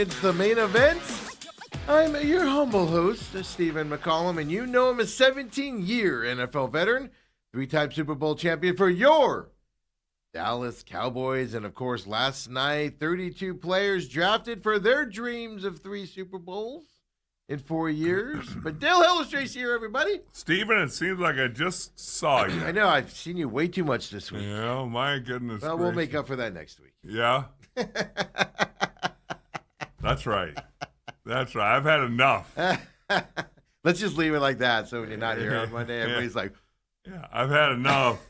It's the main event. I'm your humble host, Stephen McCollum, and you know him as 17-year NFL veteran, 3-time Super Bowl champion for your Dallas Cowboys. And, of course, last night, 32 players drafted for their dreams of 3 Super Bowls in 4 years. But Dale Hellestrae's here, everybody. Stephen, it seems like I just saw you. I know. I've seen you way too much this week. Yeah, my goodness. Well, we'll make up for that next week. Yeah? That's right. That's right. I've had enough. Let's just leave it like that so when you're not here on Monday, everybody's like, yeah, I've had enough.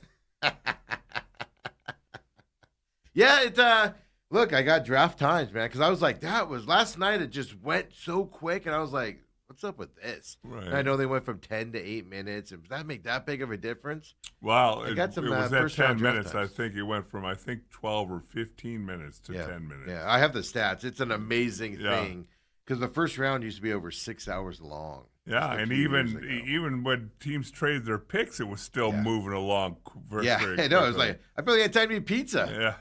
Yeah, look, I got draft times, man, because I was like, last night it just went so quick, and I was like, what's up with this? Right. And I know they went from 10 to 8 minutes, and does that make that big of a difference? Well, I got some, it was first at round 10 draft minutes. times. I think it went from, 12 or 15 minutes to 10 minutes. Yeah, I have the stats. It's an amazing thing, because the first round used to be over 6 hours long. Yeah, and even when teams traded their picks, it was still moving along very quickly. I know. It was like, I barely had time to eat pizza. Yeah.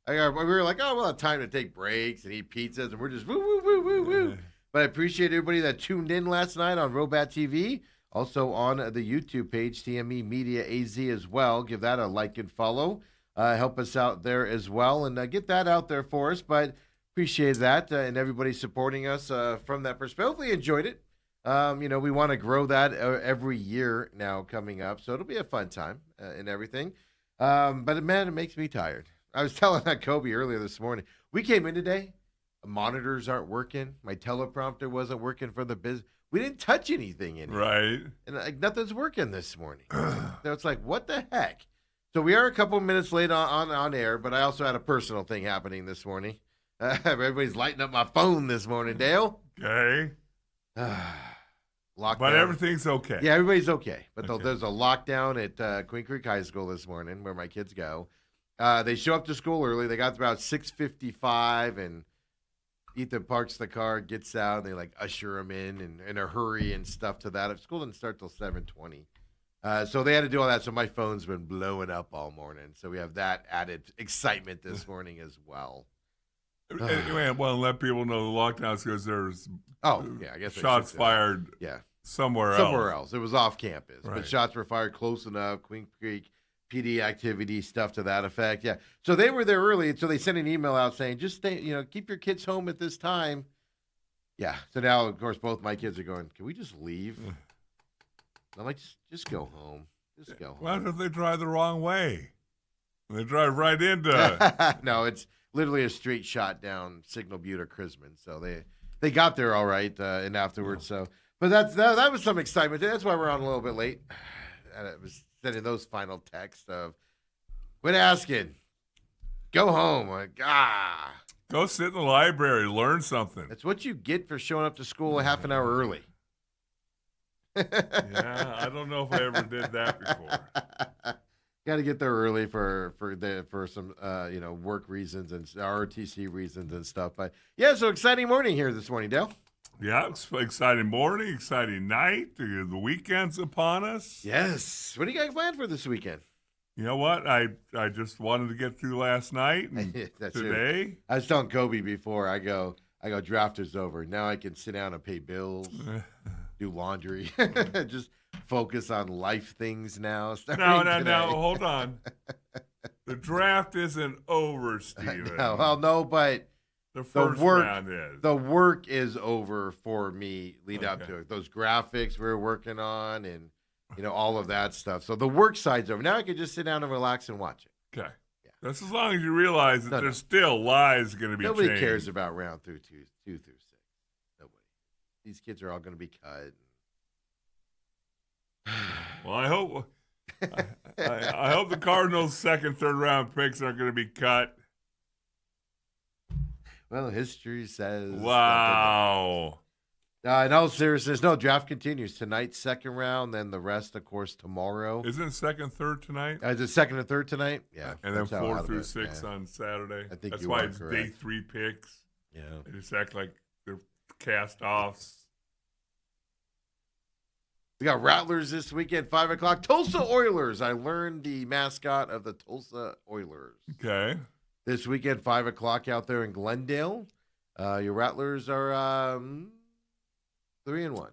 We were like, we'll have time to take breaks and eat pizzas, and we're just woo, woo, woo, woo, woo. But I appreciate everybody that tuned in last night on Robat TV, also on the YouTube page, TME Media AZ as well. Give that a like and follow. Help us out there as well, and get that out there for us. But appreciate that, and everybody supporting us from that perspective. Hopefully you enjoyed it. We want to grow that every year now coming up, so it'll be a fun time and everything. But, man, it makes me tired. I was telling that Kobe earlier this morning. We came in today. Monitors aren't working. My teleprompter wasn't working for the business. We didn't touch anything in here. Right. And nothing's working this morning. So it's like, what the heck? So we are a couple minutes late on air, but I also had a personal thing happening this morning. Everybody's lighting up my phone this morning, Dale. Okay. Lockdown. But everything's okay. Yeah, everybody's okay. But Okay. there's a lockdown at Queen Creek High School this morning where my kids go. They show up to school early. They got about 6:55, and Ethan parks the car, gets out, and they like usher him in a hurry and stuff to that. School didn't start till 7:20. So they had to do all that. So my phone's been blowing up all morning. So we have that added excitement this morning as well. Anyway, well, let people know the lockdowns because there's I guess shots fired somewhere else. It was off campus. Right. But shots were fired close enough. Queen Creek PD activity, stuff to that effect. Yeah. So they were there early. So they sent an email out saying, just stay, keep your kids home at this time. Yeah. So now, of course, both my kids are going, can we just leave? I'm like, just go home. Just go home. What if they drive the wrong way? They drive right into No, it's literally a straight shot down Signal Butte or Chrisman. So they got there all right and afterwards. So, but that was some excitement. That's why we're on a little bit late. And it was sending those final texts of, quit asking, go home. Like, Go sit in the library, learn something. that's what you get for showing up to school a half an hour early. Yeah, I don't know if I ever did that before. Got to get there early for some work reasons and ROTC reasons and stuff. But yeah, so exciting morning here this morning, Dale. Yeah, it's an exciting morning, exciting night. The weekend's upon us. Yes. What do you guys plan for this weekend? You know what? I just wanted to get through last night and That's today. It. I was telling Kobe before I go draft is over. Now I can sit down and pay bills, do laundry, just focus on life things now. No, hold on. The draft isn't over, Steven. No, but the first round is. The work is over for me lead up to it. Those graphics we're working on and all of that stuff. So the work side's over. Now I can just sit down and relax and watch it. Okay. Yeah. That's as long as you realize that there's still lives going to be Nobody changed. cares about round two through 6. Nobody. These kids are all going to be cut. Well, I hope I hope the Cardinals' second, third round picks aren't going to be cut. Well, history says. Wow. In all seriousness, no, draft continues tonight, second round, then the rest, of course, tomorrow. Isn't it second, third tonight? Is it second and third tonight? Yeah. And then 4 through 6 on Saturday. I think that's you why are it's correct. day 3 picks. Yeah. They just act like they're cast-offs. We got Rattlers this weekend, 5 o'clock. Tulsa Oilers. I learned the mascot of the Tulsa Oilers. Okay. This weekend, 5 o'clock out there in Glendale. Your Rattlers are 3-1 on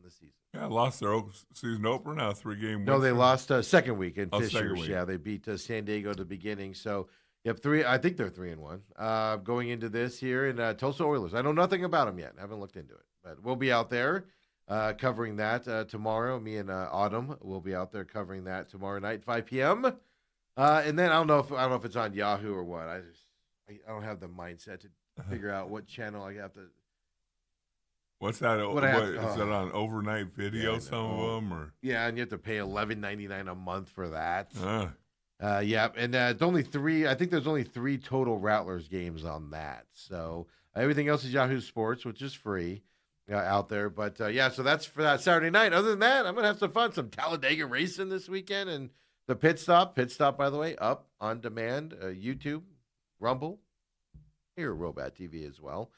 the season. Yeah, lost their season opener, now 3-game win. No, they lost second week in second Fishers. week. Yeah, they beat San Diego at the beginning. So, yep, I think they're 3-1 going into this here in Tulsa Oilers. I know nothing about them yet. I haven't looked into it, but we'll be out there covering that tomorrow. Me and Autumn will be out there covering that tomorrow night, 5 p.m. And then I don't know if it's on Yahoo or what. I don't have the mindset to figure out what channel I have to. What's that? Is that on overnight video? Some of them, or yeah, and you have to pay $11.99 a month for that. Yeah, and it's only 3. I think there's only 3 total Rattlers games on that. So everything else is Yahoo Sports, which is free out there. But yeah, so that's for that Saturday night. Other than that, I'm gonna have some fun. Some Talladega racing this weekend, and the pit stop. By the way, up on demand, YouTube, Rumble, here at Robat TV as well.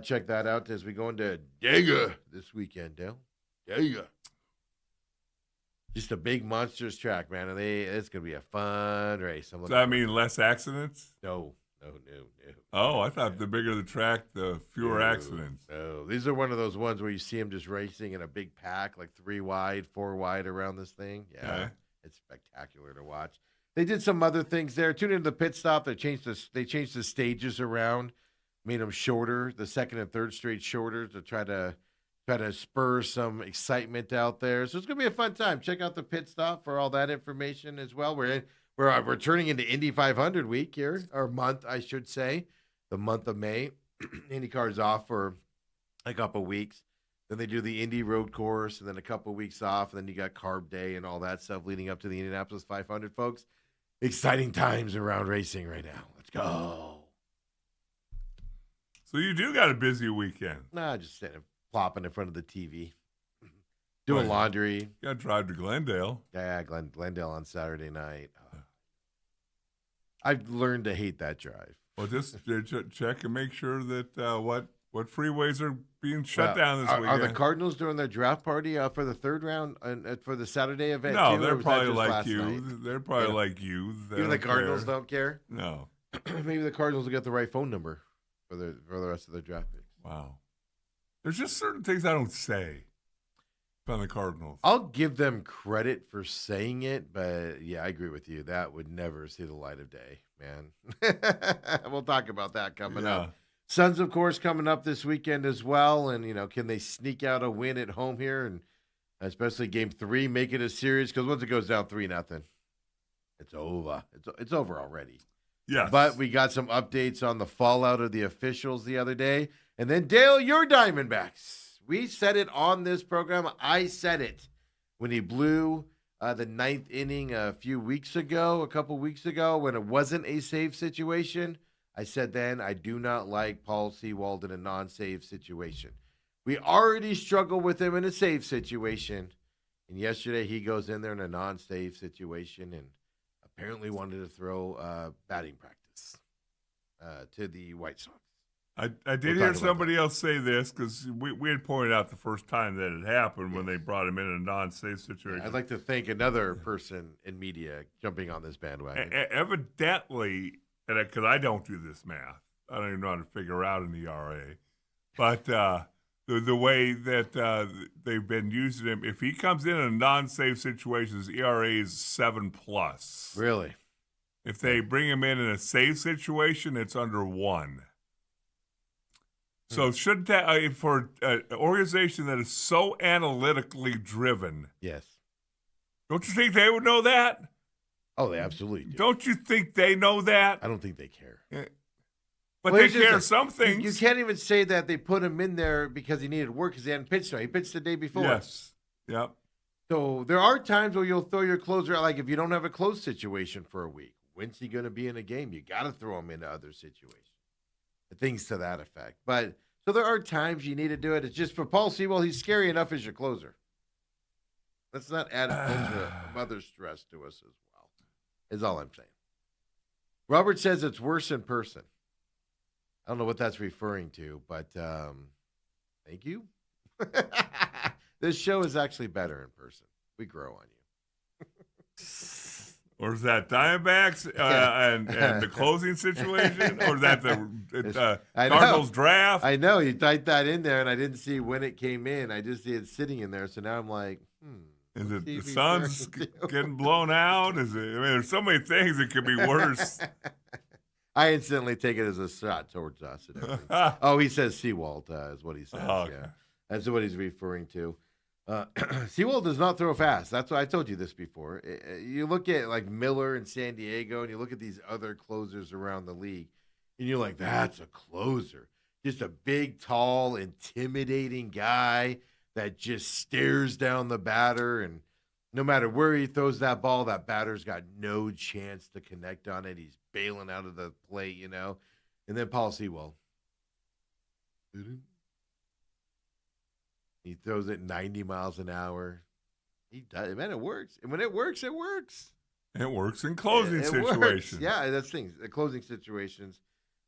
Check that out as we go into Dega this weekend, Dale. Dega. Just a big monsters track, man. And it's going to be a fun race. Does that mean less accidents? No. Oh, I thought the bigger the track, the fewer accidents. No, these are one of those ones where you see them just racing in a big pack, like 3 wide, 4 wide around this thing. Yeah, okay. It's spectacular to watch. They did some other things there. Tune into the pit stop. They changed the stages around. Made them shorter, the second and third straight shorter to try to spur some excitement out there. So it's gonna be a fun time. Check out the pit stop for all that information as well. We're turning into Indy 500 week here, or month, I should say, the month of May. IndyCar's off for a couple weeks. Then they do the Indy Road Course, and then a couple weeks off, and then you got Carb Day and all that stuff leading up to the Indianapolis 500, folks. Exciting times around racing right now. Let's go. So you do got a busy weekend. Nah, just sitting plopping in front of the TV. Doing laundry. Got to drive to Glendale. Yeah, Glendale on Saturday night. I've learned to hate that drive. Well, just check and make sure that what freeways are being shut down this weekend. Are the Cardinals doing their draft party for the third round and for the Saturday event? No, too, they're probably like you. Night? They're probably like you. Even the Cardinals don't care? No. Maybe the Cardinals will get the right phone number for the rest of their draft picks. Wow. There's just certain things I don't say about the Cardinals. I'll give them credit for saying it, but yeah, I agree with you. That would never see the light of day, man. We'll talk about that coming up. Suns, of course, coming up this weekend as well. And, can they sneak out a win at home here? And especially game 3, make it a series? Because once it goes down 3-0, it's over. It's over already. Yes. But we got some updates on the fallout of the officials the other day. And then, Dale, your Diamondbacks. We said it on this program. I said it when he blew the 9th inning a couple weeks ago, when it wasn't a save situation. I said then, I do not like Paul Sewald in a non-save situation. We already struggle with him in a save situation. And yesterday he goes in there in a non-save situation and apparently wanted to throw batting practice to the White Sox. I did hear somebody else say this because we had pointed out the first time that it happened when they brought him in a non-safe situation. I'd like to thank another person in media jumping on this bandwagon. Evidently, because I don't do this math, I don't even know how to figure out an ERA, but the way that they've been using him, if he comes in a non-safe situation, his ERA is 7+. Really? If they bring him in a safe situation, it's under 1. So should that for an organization that is so analytically driven? Yes. Don't you think they would know that? Oh, they absolutely do. Don't you think they know that? I don't think they care. But they care some things. You can't even say that they put him in there because he needed work because he hadn't pitched. He pitched the day before. Yes. Yep. So there are times where you'll throw your closer out, like if you don't have a close situation for a week. When's he going to be in a game? You got to throw him into other situations. Things to that effect. But so there are times you need to do it. It's just for Paul Sewell, he's scary enough as your closer. Let's not add a bunch of other stress to us as well, is all I'm saying. Robert says it's worse in person. I don't know what that's referring to, but thank you. This show is actually better in person. We grow on you. Or is that Diamondbacks and the closing situation? Or is that the Cardinals draft? I know. You typed that in there, and I didn't see when it came in. I just see it sitting in there. So now I'm like, Is it the sun's getting blown out? Is it? I mean, there's so many things that could be worse. I instantly take it as a shot towards us. And everything. Oh, he says Seawald is what he says. Oh, okay. Yeah, that's what he's referring to. Seawald does not throw fast. That's what I told you this before. You look at like Miller in San Diego, and you look at these other closers around the league, and you're like, that's a closer. Just a big, tall, intimidating guy that just stares down the batter, and no matter where he throws that ball, that batter's got no chance to connect on it. He's bailing out of the plate, you know. And then Paul Sewell. He throws it 90 miles an hour. He does, man, it works. And when it works, it works. It works in closing situations. Works. Yeah, that's things. The closing situations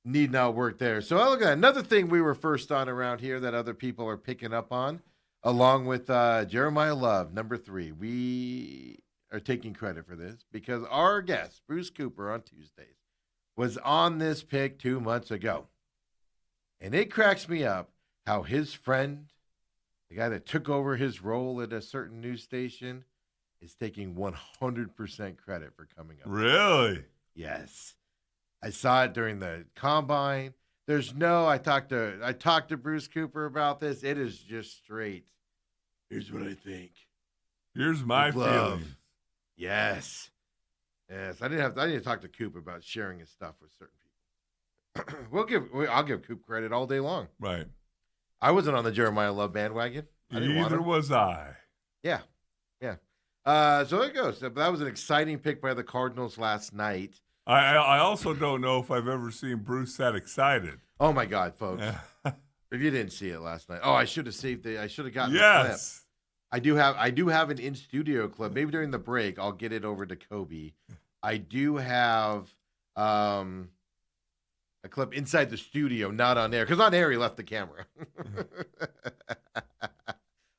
need not work there. So I look at another thing we were first on around here that other people are picking up on, along with Jeremiah Love, number 3. We are taking credit for this because our guest, Bruce Cooper, on Tuesdays, was on this pick 2 months ago. And it cracks me up how his friend, the guy that took over his role at a certain news station, is taking 100% credit for coming up. Really? Yes. I saw it during the combine. I talked to Bruce Cooper about this. It is just straight. Here's what I think. Here's my feeling. Yes. Yes. I didn't to talk to Coop about sharing his stuff with certain people. I'll give Coop credit all day long. Right. I wasn't on the Jeremiah Love bandwagon. Neither was I. Yeah. Yeah. So there it goes. That was an exciting pick by the Cardinals last night. I also don't know if I've ever seen Bruce that excited. Oh my God, folks! If you didn't see it last night, I should have saved it. I should have gotten the clip. I do have an in studio clip. Maybe during the break, I'll get it over to Kobe. I do have a clip inside the studio, not on air, because on air he left the camera.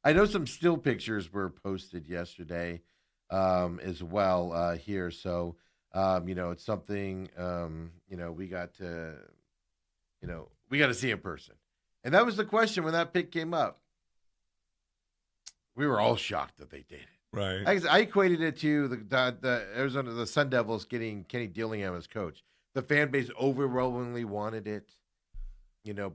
I know some still pictures were posted yesterday as well here. So, it's something, we got to see in person. And that was the question when that pick came up. We were all shocked that they did it. Right. I equated it to the Sun Devils getting Kenny Dillingham as coach. The fan base overwhelmingly wanted it.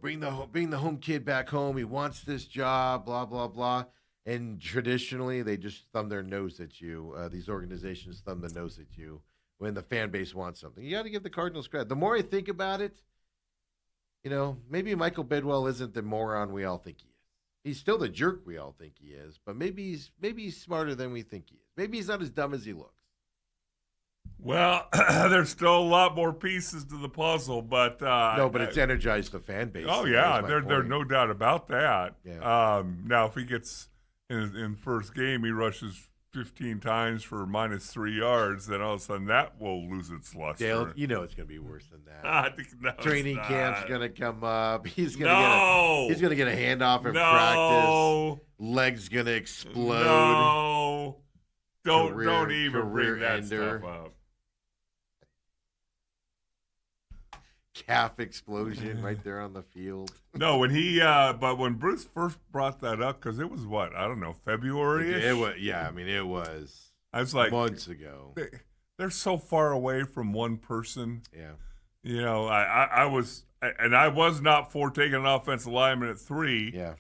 Bring the home kid back home. He wants this job, blah, blah, blah. And traditionally, they just thumb their nose at you. These organizations thumb the nose at you when the fan base wants something. You got to give the Cardinals credit. The more I think about it, maybe Michael Bidwell isn't the moron we all think he is. He's still the jerk we all think he is, but maybe he's smarter than we think he is. Maybe he's not as dumb as he looks. Well, there's still a lot more pieces to the puzzle, but but it's energized the fan base. Oh yeah, there's no doubt about that. Yeah. Now, if he gets in first game, he rushes 15 times for -3 yards, then all of a sudden that will lose its luster. Dale, it's going to be worse than that. No, Training camp's going to come up. He's going to get a handoff in practice. Legs going to explode. No. Don't even bring that stuff up. Calf explosion right there on the field. No, when Bruce first brought that up, because it was February-ish? It was. I was like months ago. They're so far away from one person. Yeah. I was not for taking an offensive lineman at 3. Yeah.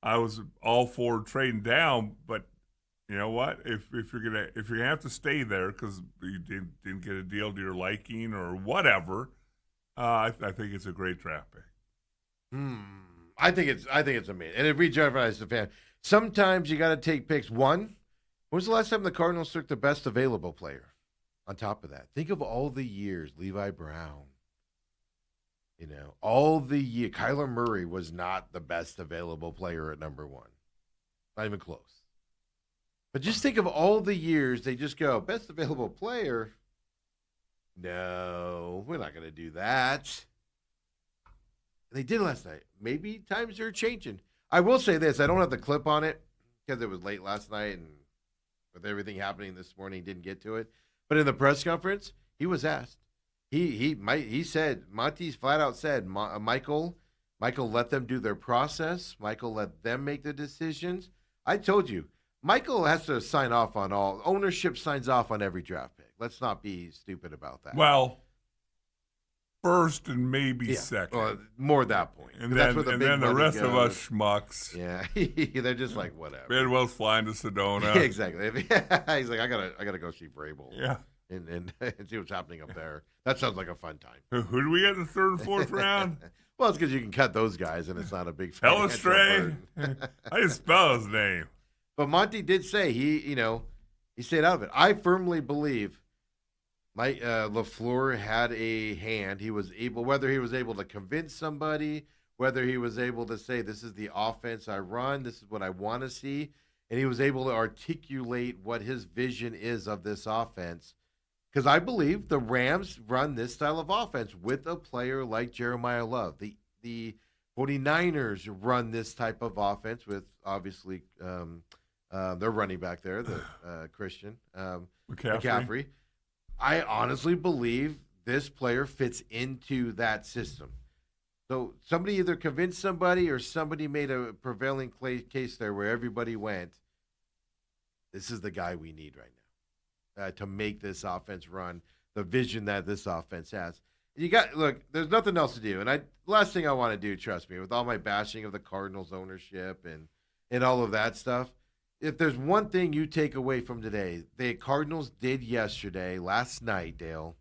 I was all for trading down, but you know what? If you're gonna have to stay there because you didn't get a deal to your liking or whatever, I think it's a great draft pick. I think it's amazing. And if we jeopardize the fan, sometimes you got to take picks. One, when was the last time the Cardinals took the best available player? On top of that, think of all the years Levi Brown. All the year Kyler Murray was not the best available player at number 1, not even close. But just think of all the years they just go best available player. No, we're not going to do that. They did last night. Maybe times are changing. I will say this. I don't have the clip on it because it was late last night and with everything happening this morning, didn't get to it. But in the press conference, he was asked. He said, Monty flat out said, Michael let them do their process. Michael let them make the decisions. I told you, Michael has to sign off on all. Ownership signs off on every draft pick. Let's not be stupid about that. Well, first and maybe second. Well, more at that point. And that's then, where the rest goes. of us schmucks. Yeah, they're just like, whatever. Bidwell's flying to Sedona. Exactly. He's like, I gotta go see Vrabel. Yeah. And see what's happening up there. That sounds like a fun time. Who do we get in the third and fourth round? Well, it's because you can cut those guys, and it's not a big financial Hellestrae. burden. I didn't spell his name. But Monty did say he stayed out of it. I firmly believe Mike LaFleur had a hand. He was able, whether he was able to convince somebody, whether he was able to say, this is the offense I run, this is what I want to see, and he was able to articulate what his vision is of this offense. Because I believe the Rams run this style of offense with a player like Jeremiah Love. The 49ers run this type of offense with, obviously, their running back there, the Christian McCaffrey. I honestly believe this player fits into that system. So somebody either convinced somebody or somebody made a prevailing case there where everybody went, this is the guy we need right now. To make this offense run the vision that this offense has. Look, there's nothing else to do. And last thing I want to do, trust me, with all my bashing of the Cardinals ownership and all of that stuff, if there's one thing you take away from today, the Cardinals did last night, Dale,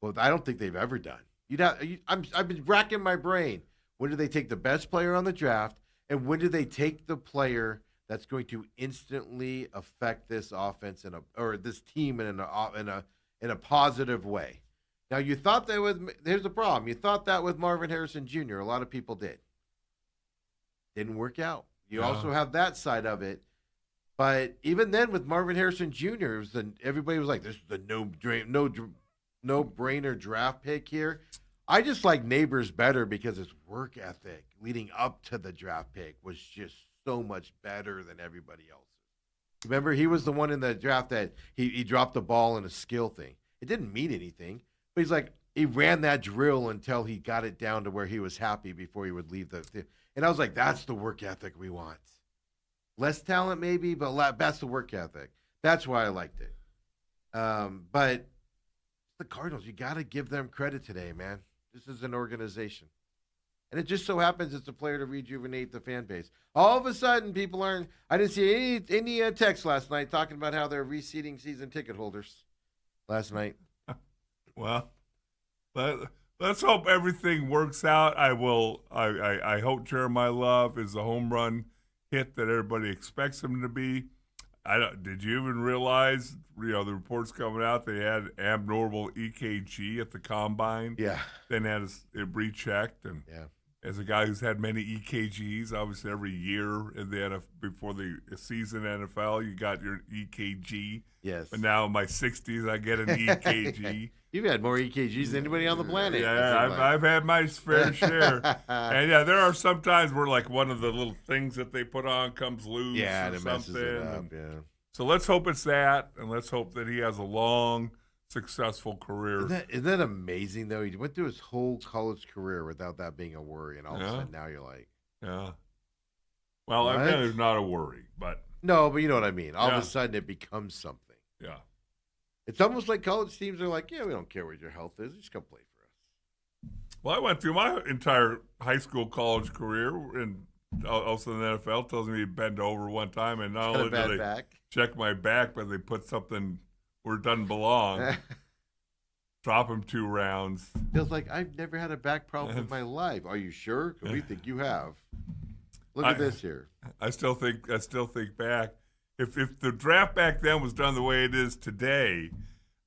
well, I don't think they've ever done. I've been racking my brain. When do they take the best player on the draft, and when do they take the player that's going to instantly affect this offense or this team in a positive way? Now, you thought that here's the problem. You thought that with Marvin Harrison Jr. A lot of people did. Didn't work out. You also have that side of it. But even then, with Marvin Harrison Jr., everybody was like, this is the no-brainer draft pick here. I just like Neighbors better because his work ethic leading up to the draft pick was just so much better than everybody else. Remember, he was the one in the draft that he dropped the ball in a skill thing. It didn't mean anything, but he's like, he ran that drill until he got it down to where he was happy before he would leave and I was like, that's the work ethic we want. Less talent maybe, but that's the work ethic. That's why I liked it. But the Cardinals, you got to give them credit today, man. This is an organization. And it just so happens it's a player to rejuvenate the fan base. All of a sudden, people aren't. I didn't see any text last night talking about how they're reseating season ticket holders last night. Well, let's hope everything works out. I hope Jeremiah Love is the home run hit that everybody expects him to be. Did you even realize, the reports coming out, they had abnormal EKG at the combine? Yeah. Then had it rechecked. And as a guy who's had many EKGs, obviously every year before the season NFL, you got your EKG. Yes. But now in my 60s, I get an EKG. You've had more EKGs than anybody on the planet. Yeah, I've had my fair share. And there are some times where like one of the little things that they put on comes loose and or it something. messes it up, yeah. So let's hope it's that, and let's hope that he has a long, successful career. Isn't that amazing, though? He went through his whole college career without that being a worry, and all of a sudden now you're like... Yeah. Well, I bet it's not a worry, but... No, but you know what I mean. All of a sudden it becomes something. Yeah. It's almost like college teams are like, we don't care what your health is. Just come play for us. Well, I went through my entire high school, college career, and also the NFL tells me to bend over one time, and not only did they check my back, but they put something where it doesn't belong. Drop him 2 rounds. Feels like I've never had a back problem in my life. Are you sure? Because we think you have. Look at this here. I still think back. If the draft back then was done the way it is today,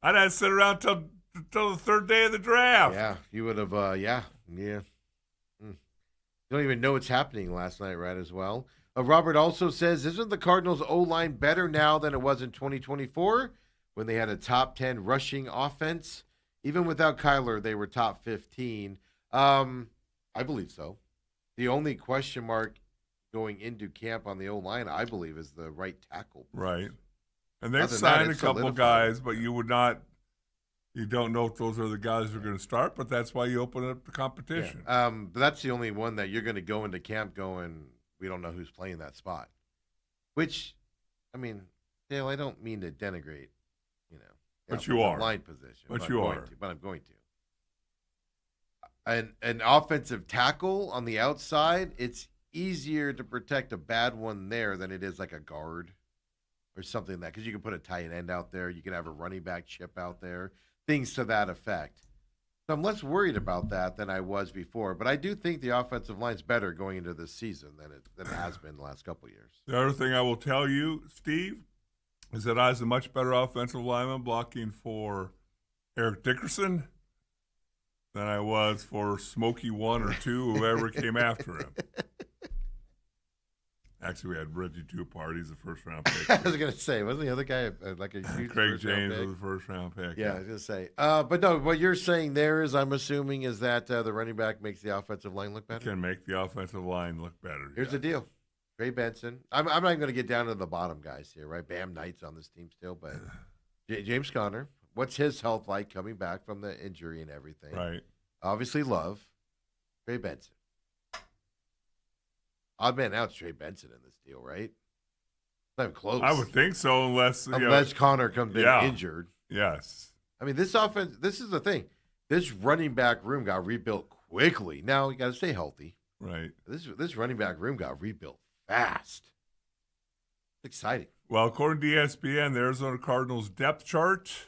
I'd have to sit around till the third day of the draft. Yeah, you would have. Yeah. You don't even know what's happening last night, right? As well. Robert also says, isn't the Cardinals' O-line better now than it was in 2024 when they had a top 10 rushing offense? Even without Kyler, they were top 15. I believe so. The only question mark going into camp on the O-line, I believe, is the right tackle. Right. And they've signed a couple guys, but you would not You don't know if those are the guys who are going to start, but that's why you open up the competition. Yeah. But that's the only one that you're going to go into camp going, we don't know who's playing that spot. Which, I mean, Dale, I don't mean to denigrate, But you are. Line position. But you are. But I'm going to. An offensive tackle on the outside, it's easier to protect a bad one there than it is like a guard or something like that, because you can put a tight end out there. You can have a running back chip out there, things to that effect. So I'm less worried about that than I was before. But I do think the offensive line's better going into this season than it has been the last couple of years. The other thing I will tell you, Steve, is that I was a much better offensive lineman blocking for Eric Dickerson than I was for Smokey 1 or 2, whoever came after him. Actually, we had Reggie Tuapart, the first-round pick. I was going to say, wasn't the other guy like a huge Craig James was the first-round pick. Yeah, I was going to say. But no, what you're saying there is, I'm assuming, is that the running back makes the offensive line look better? Can make the offensive line look better. Here's the deal. Trey Benson. I'm not even going to get down to the bottom guys here, right? Bam Knight's on this team still, but James Conner, what's his health like coming back from the injury and everything? Right. Obviously, Love. Trey Benson. Odd man out, Trey Benson in this deal, right? Not even close. I would think so, unless Connor comes in injured. Yes. I mean, this offense. This is the thing. This running back room got rebuilt quickly. Now you got to stay healthy. Right. This running back room got rebuilt fast. It's exciting. Well, according to ESPN, the Arizona Cardinals depth chart: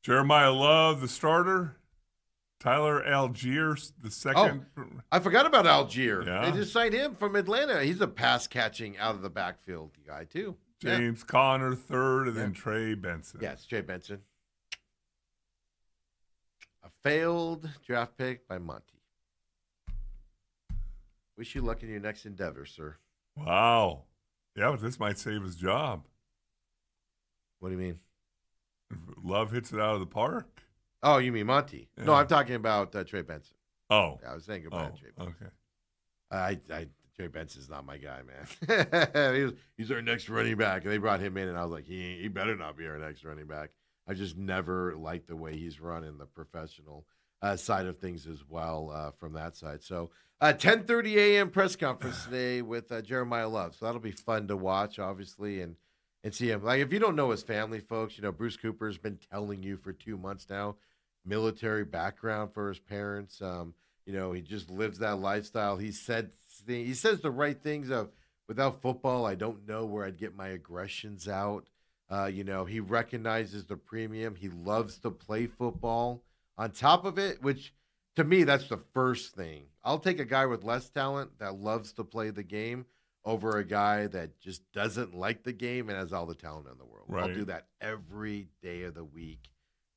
Jeremiah Love, the starter. Tyler Algier, the second. Oh, I forgot about Algier. Yeah. They just signed him from Atlanta. He's a pass-catching, out-of-the-backfield guy, too. James Conner, third, and then Trey Benson. Yeah, it's Trey Benson. A failed draft pick by Monty. Wish you luck in your next endeavor, sir. Wow. Yeah, but this might save his job. What do you mean? If Love hits it out of the park. Oh, you mean Monty? Yeah. No, I'm talking about Trey Benson. Oh. Yeah, I was saying goodbye to Trey Benson. Okay. Trey Benson's not my guy, man. he's our next running back, and they brought him in, and I was like, he better not be our next running back. I just never liked the way he's run in the professional side of things as well from that side. So 10:30 a.m. press conference today with Jeremiah Love. So that'll be fun to watch, obviously, and see him. Like, if you don't know his family, folks, Bruce Cooper's been telling you for 2 months now, military background for his parents. He just lives that lifestyle. He says the right things of, without football, I don't know where I'd get my aggressions out. He recognizes the premium. He loves to play football. On top of it, which to me, that's the first thing. I'll take a guy with less talent that loves to play the game over a guy that just doesn't like the game and has all the talent in the world. Right. I'll do that every day of the week.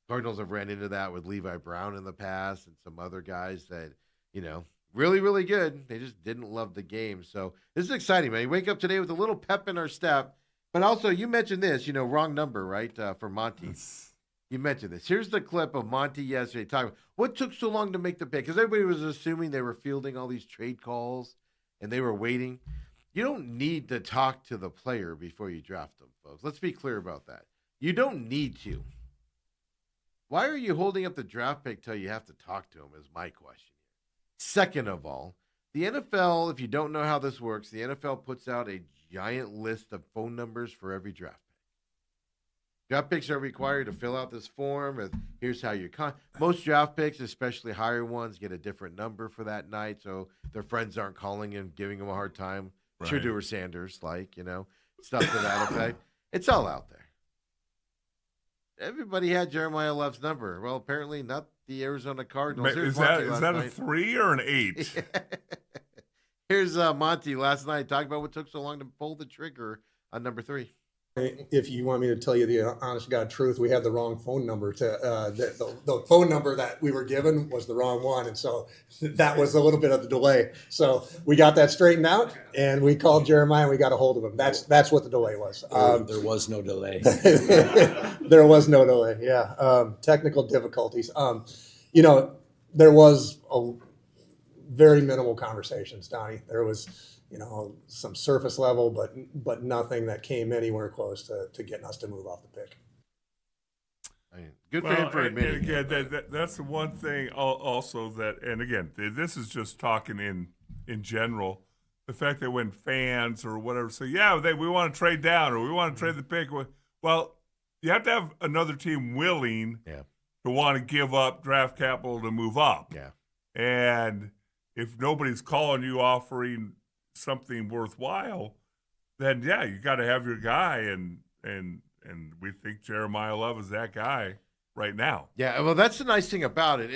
Cardinals have ran into that with Levi Brown in the past and some other guys that, really, really good. They just didn't love the game. So this is exciting, man. You wake up today with a little pep in our step. But also, you mentioned this, wrong number, right, for Monty. You mentioned this. Here's the clip of Monty yesterday talking about what took so long to make the pick. Because everybody was assuming they were fielding all these trade calls and they were waiting. You don't need to talk to the player before you draft them, folks. Let's be clear about that. You don't need to. Why are you holding up the draft pick till you have to talk to him is my question. Second of all, the NFL, if you don't know how this works, the NFL puts out a giant list of phone numbers for every draft pick. Draft picks are required to fill out this form. And here's how you most draft picks, especially higher ones, get a different number for that night, so their friends aren't calling and giving them a hard time. Right. Shedeur Sanders, stuff to that effect. It's all out there. Everybody had Jeremiah Love's number. Well, apparently not the Arizona Cardinals. Is that a 3 or an 8? Here's Monty last night talking about what took so long to pull the trigger on number 3. If you want me to tell you the honest to God truth, we had the wrong phone number. The phone number that we were given was the wrong one, and so that was a little bit of the delay. So we got that straightened out, and we called Jeremiah, and we got a hold of him. That's what the delay was. There was no delay. There was no delay. Yeah, technical difficulties. There was a very minimal conversations, Donnie. There was. Some surface level, but nothing that came anywhere close to getting us to move off the pick. I mean, good for him for admitting and again, it. that's the one thing also that, and again, this is just talking in general. The fact that when fans or whatever say, yeah, we want to trade down or we want to trade the pick. Well, you have to have another team willing to want to give up draft capital to move up. Yeah. And if nobody's calling you offering something worthwhile, then you got to have your guy, and we think Jeremiah Love is that guy right now. Yeah, well, that's the nice thing about it.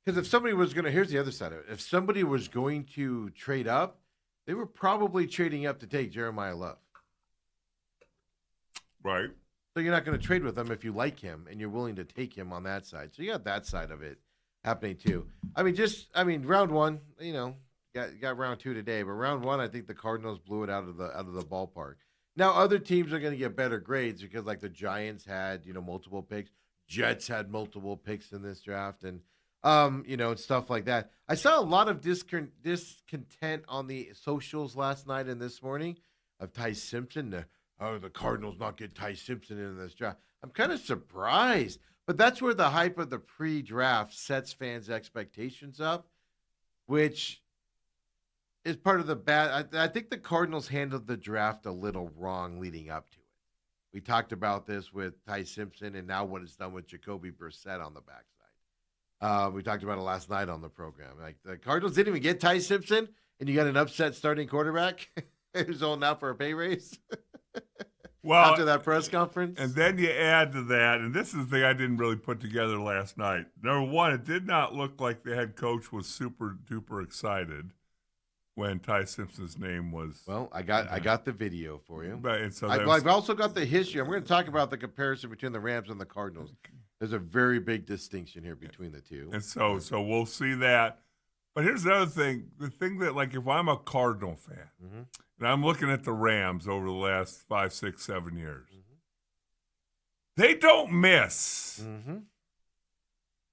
Because if somebody was going to, here's the other side of it. If somebody was going to trade up, they were probably trading up to take Jeremiah Love. Right. So you're not going to trade with him if you like him and you're willing to take him on that side. So you got that side of it happening too. I mean, round one, got round two today, but round one, I think the Cardinals blew it out of the ballpark. Now other teams are going to get better grades because like the Giants had, multiple picks. Jets had multiple picks in this draft and stuff like that. I saw a lot of discontent on the socials last night and this morning of Ty Simpson. The Cardinals not get Ty Simpson in this draft. I'm kind of surprised, but that's where the hype of the pre-draft sets fans' expectations up, which is part of the bad. I think the Cardinals handled the draft a little wrong leading up to it. We talked about this with Ty Simpson and now what it's done with Jacoby Brissett on the backside. We talked about it last night on the program. Like the Cardinals didn't even get Ty Simpson, and you got an upset starting quarterback who's holding out for a pay raise. Well, after that press conference. And then you add to that, and this is the thing I didn't really put together last night. Number one, it did not look like the head coach was super duper excited when Ty Simpson's name was. Well, I got the video for you. But and so I've also got the history. I'm going to talk about the comparison between the Rams and the Cardinals. There's a very big distinction here between the two. And so we'll see that. But here's the other thing. The thing that, like, if I'm a Cardinal fan, and I'm looking at the Rams over the last 5, 6, 7 years, they don't miss.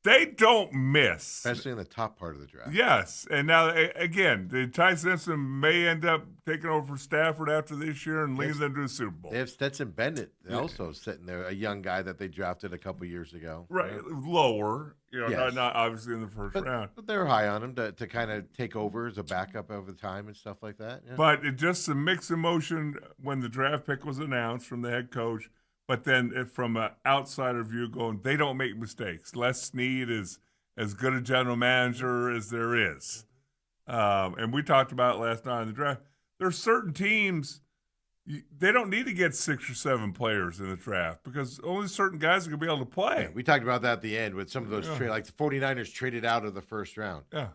They don't miss. Especially in the top part of the draft. Yes. And now, again, Ty Simpson may end up taking over for Stafford after this year and leading them to the Super Bowl. They have Stetson Bennett also sitting there, a young guy that they drafted a couple years ago. Right. Lower, not obviously in the first round. But they're high on him to kind of take over as a backup over time and stuff like that. Yeah. But it just a mixed emotion when the draft pick was announced from the head coach. But then from an outsider view going, they don't make mistakes. Les Snead is as good a general manager as there is. And we talked about it last night in the draft. There's certain teams, they don't need to get 6 or 7 players in the draft because only certain guys are going to be able to play. Yeah, we talked about that at the end with some of those trades. Like the 49ers traded out of the first round. Yeah.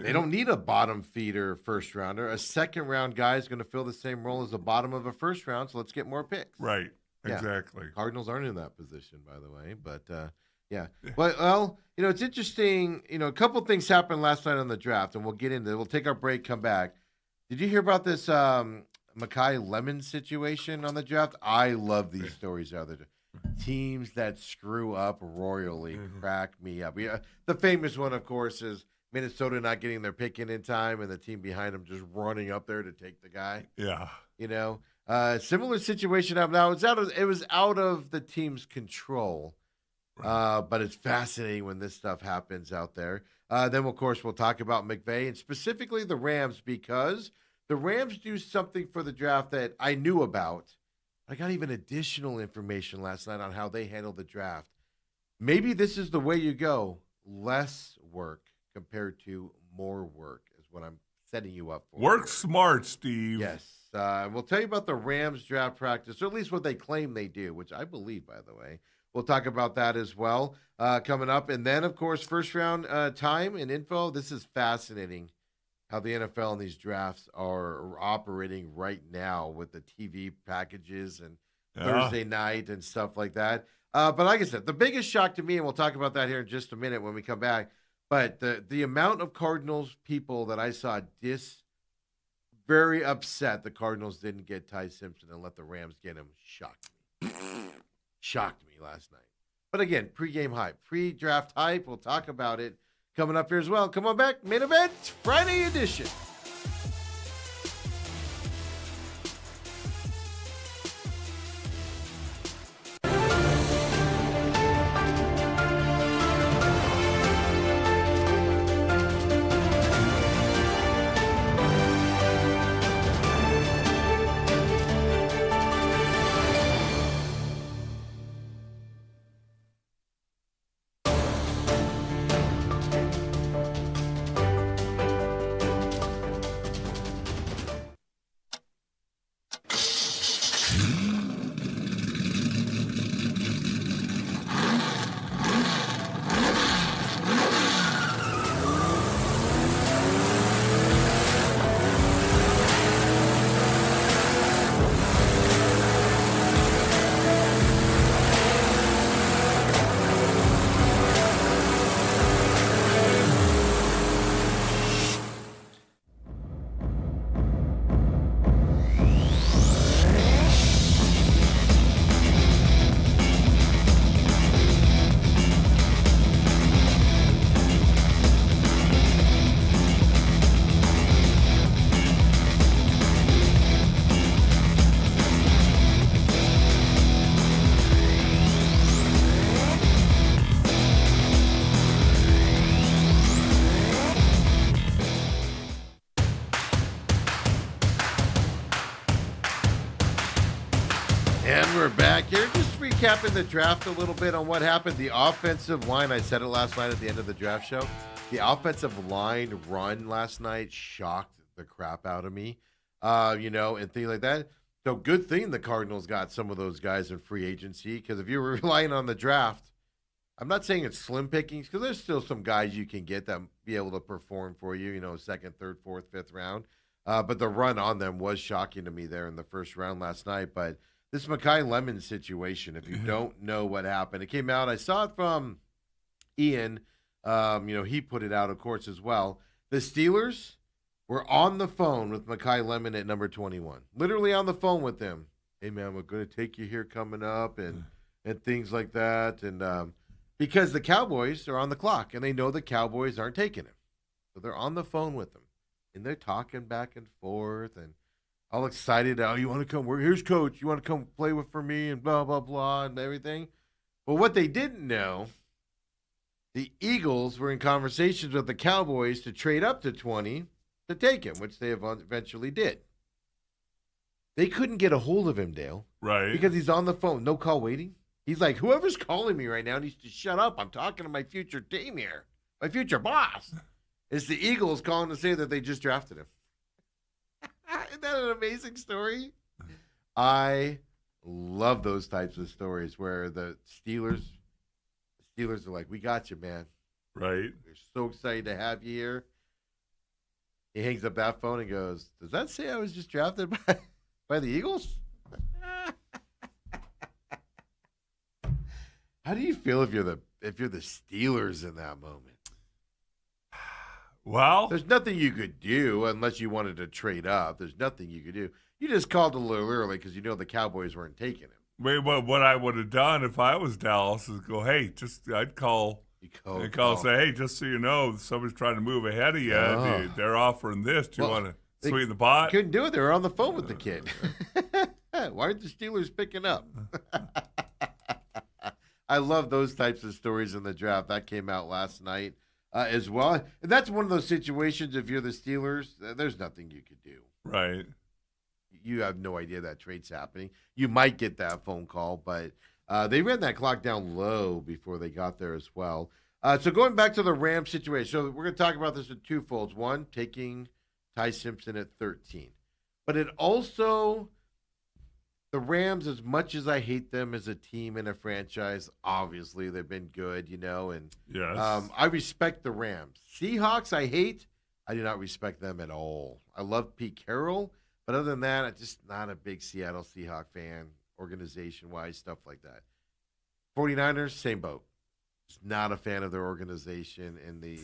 They don't need a bottom feeder first rounder. A second round guy is going to fill the same role as the bottom of a first round, so let's get more picks. Right. Exactly. Cardinals aren't in that position, by the way. But, Well, it's interesting. A couple things happened last night on the draft, and we'll get into it. We'll take our break, come back. Did you hear about this Makai Lemon situation on the draft? I love these stories. Teams that screw up royally crack me up. The famous one, of course, is Minnesota not getting their pick in time and the team behind them just running up there to take the guy. Yeah. Similar situation happened. Now it was out of the team's control, but it's fascinating when this stuff happens out there. Then of course we'll talk about McVay and specifically the Rams because the Rams do something for the draft that I knew about. I got even additional information last night on how they handled the draft. Maybe this is the way you go: less work compared to more work is what I'm setting you up for. Work smart, Steve. Yes. We'll tell you about the Rams draft practice, or at least what they claim they do, which I believe, by the way. We'll talk about that as well coming up. And then, of course, first round time and info. This is fascinating how the NFL and these drafts are operating right now with the TV packages and Thursday night and stuff like that. But like I said, the biggest shock to me, and we'll talk about that here in just a minute when we come back, but the amount of Cardinals people that I saw very upset the Cardinals didn't get Ty Simpson and let the Rams get him shocked me. Shocked me last night. But again, pregame hype, pre-draft hype. We'll talk about it coming up here as well. Come on back. Main Event Friday edition. And we're back here, just recapping the draft a little bit on what happened. The offensive line, I said it last night at the end of the draft show. The offensive line run last night shocked the crap out of me, and things like that. So good thing the Cardinals got some of those guys in free agency, because if you were relying on the draft, I'm not saying it's slim pickings, because there's still some guys you can get that be able to perform for you, second, third, fourth, fifth round. But the run on them was shocking to me there in the first round last night. But this McCollum situation, if you don't know what happened, it came out. I saw it from Ian. He put it out, of course, as well. The Steelers were on the phone with McCollum at number 21. Literally on the phone with him. Hey, man, we're going to take you here coming up and things like that. And because the Cowboys are on the clock, and they know the Cowboys aren't taking him. So they're on the phone with him. And they're talking back and forth and all excited. Oh, you want to come? Here's Coach. You want to come play for me and blah, blah, blah and everything. But what they didn't know, the Eagles were in conversations with the Cowboys to trade up to 20 to take him, which they eventually did. They couldn't get a hold of him, Dale. Right. Because he's on the phone. No call waiting. He's like, whoever's calling me right now needs to shut up. I'm talking to my future team here. My future boss. It's the Eagles calling to say that they just drafted him. Isn't that an amazing story? I love those types of stories where the Steelers are like, we got you, man. Right. We're so excited to have you here. He hangs up that phone and goes, does that say I was just drafted by the Eagles? How do you feel if you're the Steelers in that moment? Well, there's nothing you could do unless you wanted to trade up. There's nothing you could do. You just called a little early because you know the Cowboys weren't taking him. Wait, what I would have done if I was Dallas is go, hey, I'd call and say, hey, just so you know, somebody's trying to move ahead of you. Oh. They're offering this. Do you want to sweeten the pot? Couldn't do it. They were on the phone with the kid. Why aren't the Steelers picking up? I love those types of stories in the draft. That came out last night. As well. And that's one of those situations, if you're the Steelers, there's nothing you could do. Right. You have no idea that trade's happening. You might get that phone call, but they ran that clock down low before they got there as well. So going back to the Rams situation, so we're going to talk about this in two folds. One, taking Ty Simpson at 13. But it also, the Rams, as much as I hate them as a team and a franchise, obviously they've been good, and yes. I respect the Rams. Seahawks, I hate. I do not respect them at all. I love Pete Carroll, but other than that, I'm just not a big Seattle Seahawk fan, organization-wise, stuff like that. 49ers, same boat. Just not a fan of their organization and the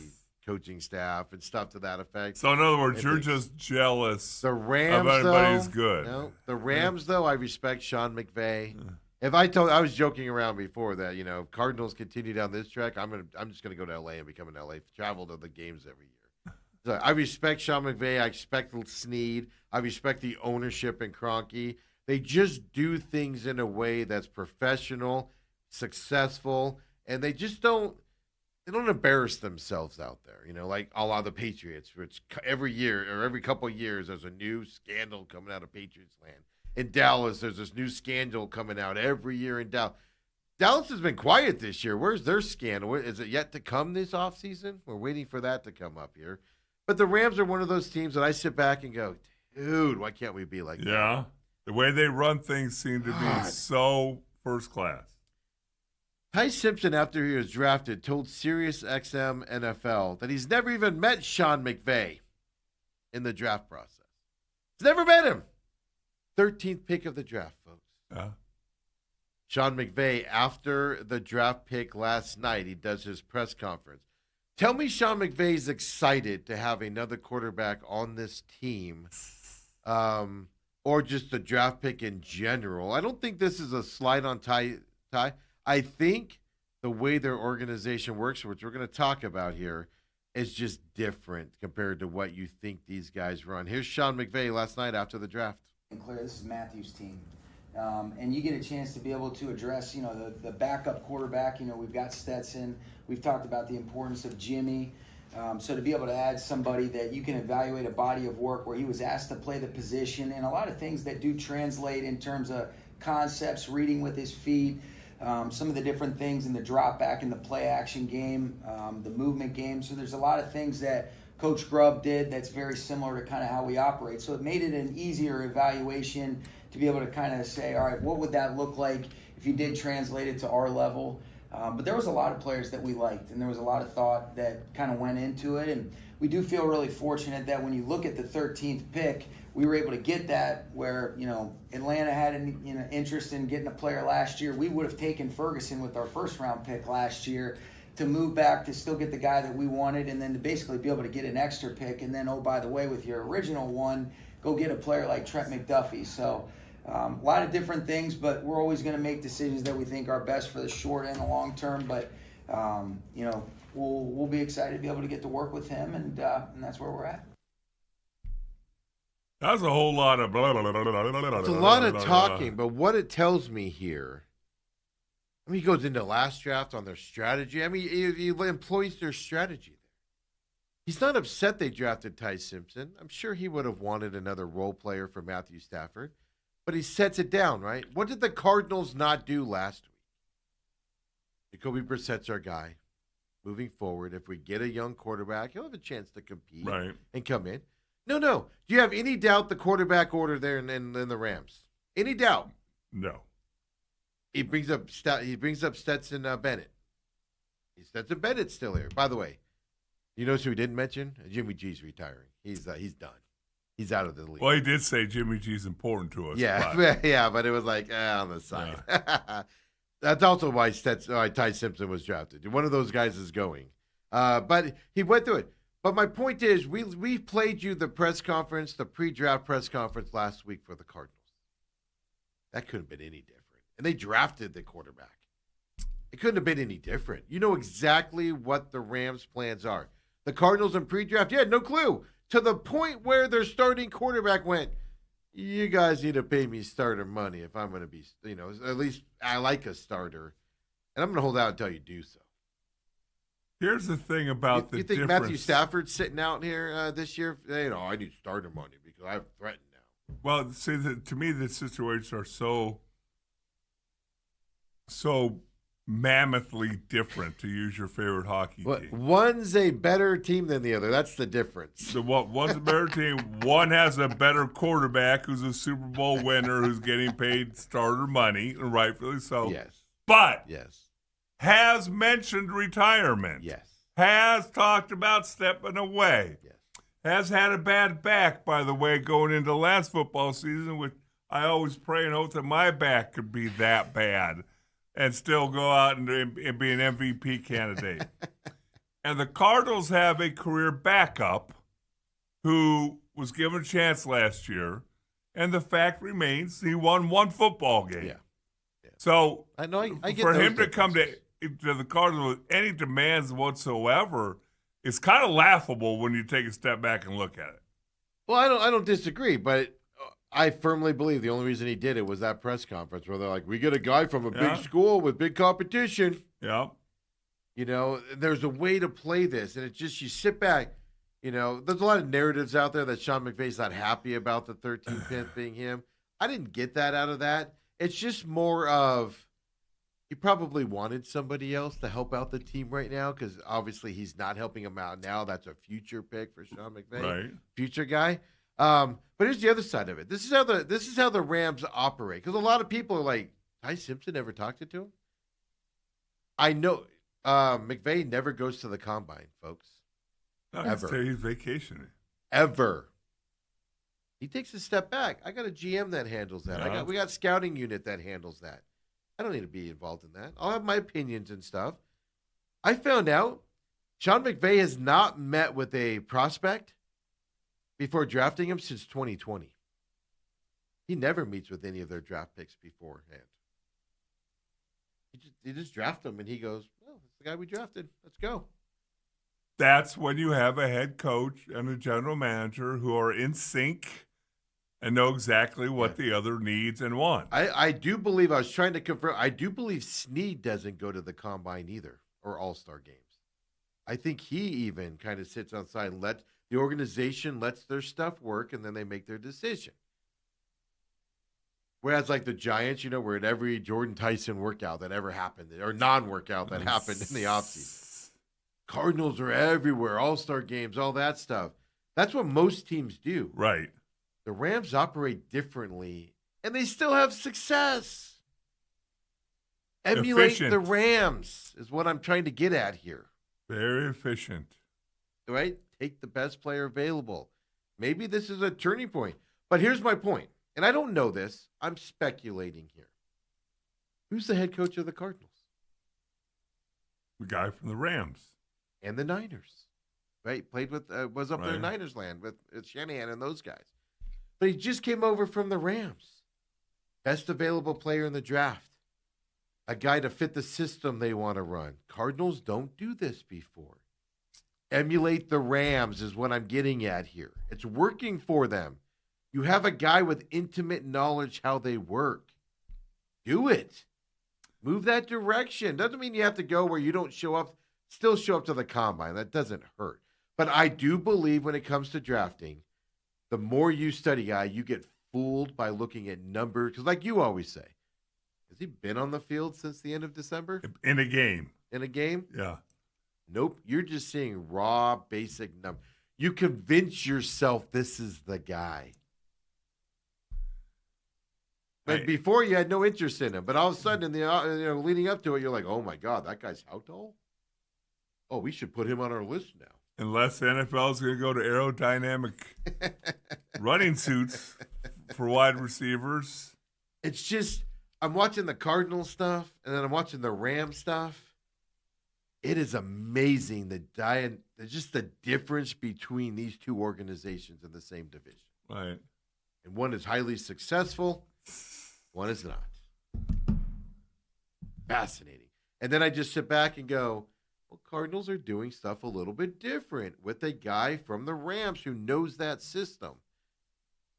coaching staff and stuff to that effect. So in other words, you're just jealous the Rams, of anybody's good. No, the Rams, though, I respect Sean McVay. If I was joking around before that, if Cardinals continue down this track, I'm just gonna go to LA and become an LA, travel to the games every year. So I respect Sean McVay. I respect Snead. I respect the ownership in Kroenke. They just do things in a way that's professional, successful, and they just don't embarrass themselves out there, like a lot of the Patriots, which every year or every couple of years there's a new scandal coming out of Patriots land. In Dallas, there's this new scandal coming out every year in Dallas. Dallas has been quiet this year. Where's their scandal? Is it yet to come this offseason? We're waiting for that to come up here. But the Rams are one of those teams that I sit back and go, dude, why can't we be like that? Yeah. The way they run things seem to be so first class. Ty Simpson, after he was drafted, told SiriusXM NFL that he's never even met Sean McVay in the draft process. He's never met him. 13th pick of the draft, folks. Yeah. Sean McVay, after the draft pick last night, he does his press conference. Tell me Sean McVay's excited to have another quarterback on this team, or just the draft pick in general. I don't think this is a slide on Ty. I think the way their organization works, which we're going to talk about here, is just different compared to what you think these guys run. Here's Sean McVay last night after the draft. And Claire, this is Matthew's team. And you get a chance to be able to address, the backup quarterback. We've got Stetson. We've talked about the importance of Jimmy. So to be able to add somebody that you can evaluate a body of work where he was asked to play the position and a lot of things that do translate in terms of concepts, reading with his feet, some of the different things in the drop back in the play action game, the movement game. So there's a lot of things that Coach Grubb did that's very similar to kind of how we operate. So it made it an easier evaluation to be able to kind of say, all right, what would that look like if you did translate it to our level? But there was a lot of players that we liked, and there was a lot of thought that kind of went into it. And we do feel really fortunate that when you look at the 13th pick, we were able to get that where, Atlanta had an interest in getting a player last year. We would have taken Ferguson with our first-round pick last year to move back to still get the guy that we wanted, and then to basically be able to get an extra pick. And then, oh, by the way, with your original one, go get a player like Trent McDuffie. So a lot of different things, but we're always going to make decisions that we think are best for the short and the long term. But, we'll be excited to be able to get to work with him, and that's where we're at. That's a whole lot of blah, blah, blah, blah, blah, blah, blah, It's a lot of talking, but what it tells me here, he goes into last draft on their strategy. He employs their strategy there. He's not upset they drafted Ty Simpson. I'm sure he would have wanted another role player for Matthew Stafford, but he sets it down, right? What did the Cardinals not do last week? Jacoby Brissett's our guy. Moving forward, if we get a young quarterback, he'll have a chance to compete and come in. No. Do you have any doubt the quarterback order there in the Rams? Any doubt? No. He brings up Stetson Bennett. Stetson Bennett's still here. By the way, you know who we didn't mention? Jimmy G's retiring. He's done. He's out of the league. Well, he did say Jimmy G's important to us. Yeah, but yeah, but it was like on the side. Yeah. That's also why Ty Simpson was drafted. One of those guys is going. But he went through it. But my point is, we played you the press conference, the pre-draft press conference last week for the Cardinals. That couldn't have been any different. And they drafted the quarterback. It couldn't have been any different. You know exactly what the Rams' plans are. The Cardinals in pre-draft, you had no clue. To the point where their starting quarterback went, you guys need to pay me starter money if I'm going to be, at least I like a starter. And I'm going to hold out until you do so. Here's the thing about you the think difference. Matthew Stafford's sitting out here this year? I need starter money because I've threatened now. Well, see, to me, the situations are so mammothly different, to use your favorite hockey team. One's a better team than the other. That's the difference. One's a better team. One has a better quarterback who's a Super Bowl winner who's getting paid starter money, and rightfully so. Yes. But yes. Has mentioned retirement. Yes. Has talked about stepping away. Yes. Has had a bad back, by the way, going into last football season, which I always pray and hope that my back could be that bad and still go out and be an MVP candidate. And the Cardinals have a career backup who was given a chance last year, and the fact remains he won one football game. Yeah. So I get for those him to come to the Cardinals with any demands whatsoever, it's kind of laughable when you take a step back and look at it. Well, I don't disagree, but I firmly believe the only reason he did it was that press conference where they're like, we get a guy from a big school with big competition. Yeah. There's a way to play this, and it's just you sit back. There's a lot of narratives out there that Sean McVay's not happy about the 13th pick being him. I didn't get that out of that. It's just more of he probably wanted somebody else to help out the team right now because obviously he's not helping him out now. That's a future pick for Sean McVay, right? Future guy. But here's the other side of it. This is how the Rams operate because a lot of people are like, Ty Simpson never talked to him. I know McVay never goes to the combine, folks. No, ever. He's vacationing. Ever. He takes a step back. I got a GM that handles that. Yeah. We got scouting unit that handles that. I don't need to be involved in that. I'll have my opinions and stuff. I found out Sean McVay has not met with a prospect before drafting him since 2020. He never meets with any of their draft picks beforehand. He just draft them and he goes, "Oh, that's the guy we drafted. Let's go." That's when you have a head coach and a general manager who are in sync and know exactly what the other needs and wants. I do believe, I was trying to confirm, I do believe Snead doesn't go to the combine either or all-star games. I think he even kind of sits outside and lets the organization lets their stuff work and then they make their decision. Whereas like the Giants, we're at every Jordan Tyson workout that ever happened or non-workout that happened in the offseason. Cardinals are everywhere, all-star games, all that stuff. That's what most teams do. Right. The Rams operate differently, and they still have success. Emulate Efficient. the Rams is what I'm trying to get at here. Very efficient. Right? Take the best player available. Maybe this is a turning point. But here's my point, and I don't know this. I'm speculating here. Who's the head coach of the Cardinals? The guy from the Rams. And the Niners. Right? Played with, was up there in Right. Niners land with Shanahan and those guys. But he just came over from the Rams. Best available player in the draft. A guy to fit the system they want to run. Cardinals don't do this before. Emulate the Rams is what I'm getting at here. It's working for them. You have a guy with intimate knowledge how they work. Do it. Move that direction. Doesn't mean you have to go where you don't show up, still show up to the combine. That doesn't hurt. But I do believe when it comes to drafting, the more you study guy, you get fooled by looking at numbers. Because like you always say, has he been on the field since the end of December? In a game. In a game? Yeah. Nope. You're just seeing raw, basic numbers. You convince yourself this is the guy. But before you had no interest in him. But all of a sudden, in the leading up to it, you're like, oh my God, that guy's how tall? Oh, we should put him on our list now. Unless the NFL is going to go to aerodynamic running suits for wide receivers. It's just, I'm watching the Cardinals stuff, and then I'm watching the Rams stuff. It is amazing just the difference between these two organizations in the same division. Right. And one is highly successful, one is not. Fascinating. And then I just sit back and go, well, Cardinals are doing stuff a little bit different with a guy from the Rams who knows that system.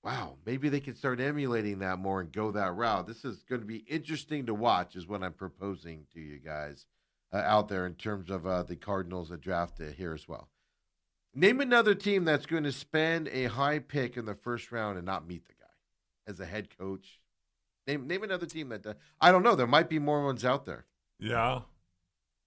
Wow, maybe they can start emulating that more and go that route. This is going to be interesting to watch is what I'm proposing to you guys out there in terms of the Cardinals draft here as well. Name another team that's going to spend a high pick in the first round and not meet the guy as a head coach. Name another team that I don't know. There might be more ones out there. Yeah.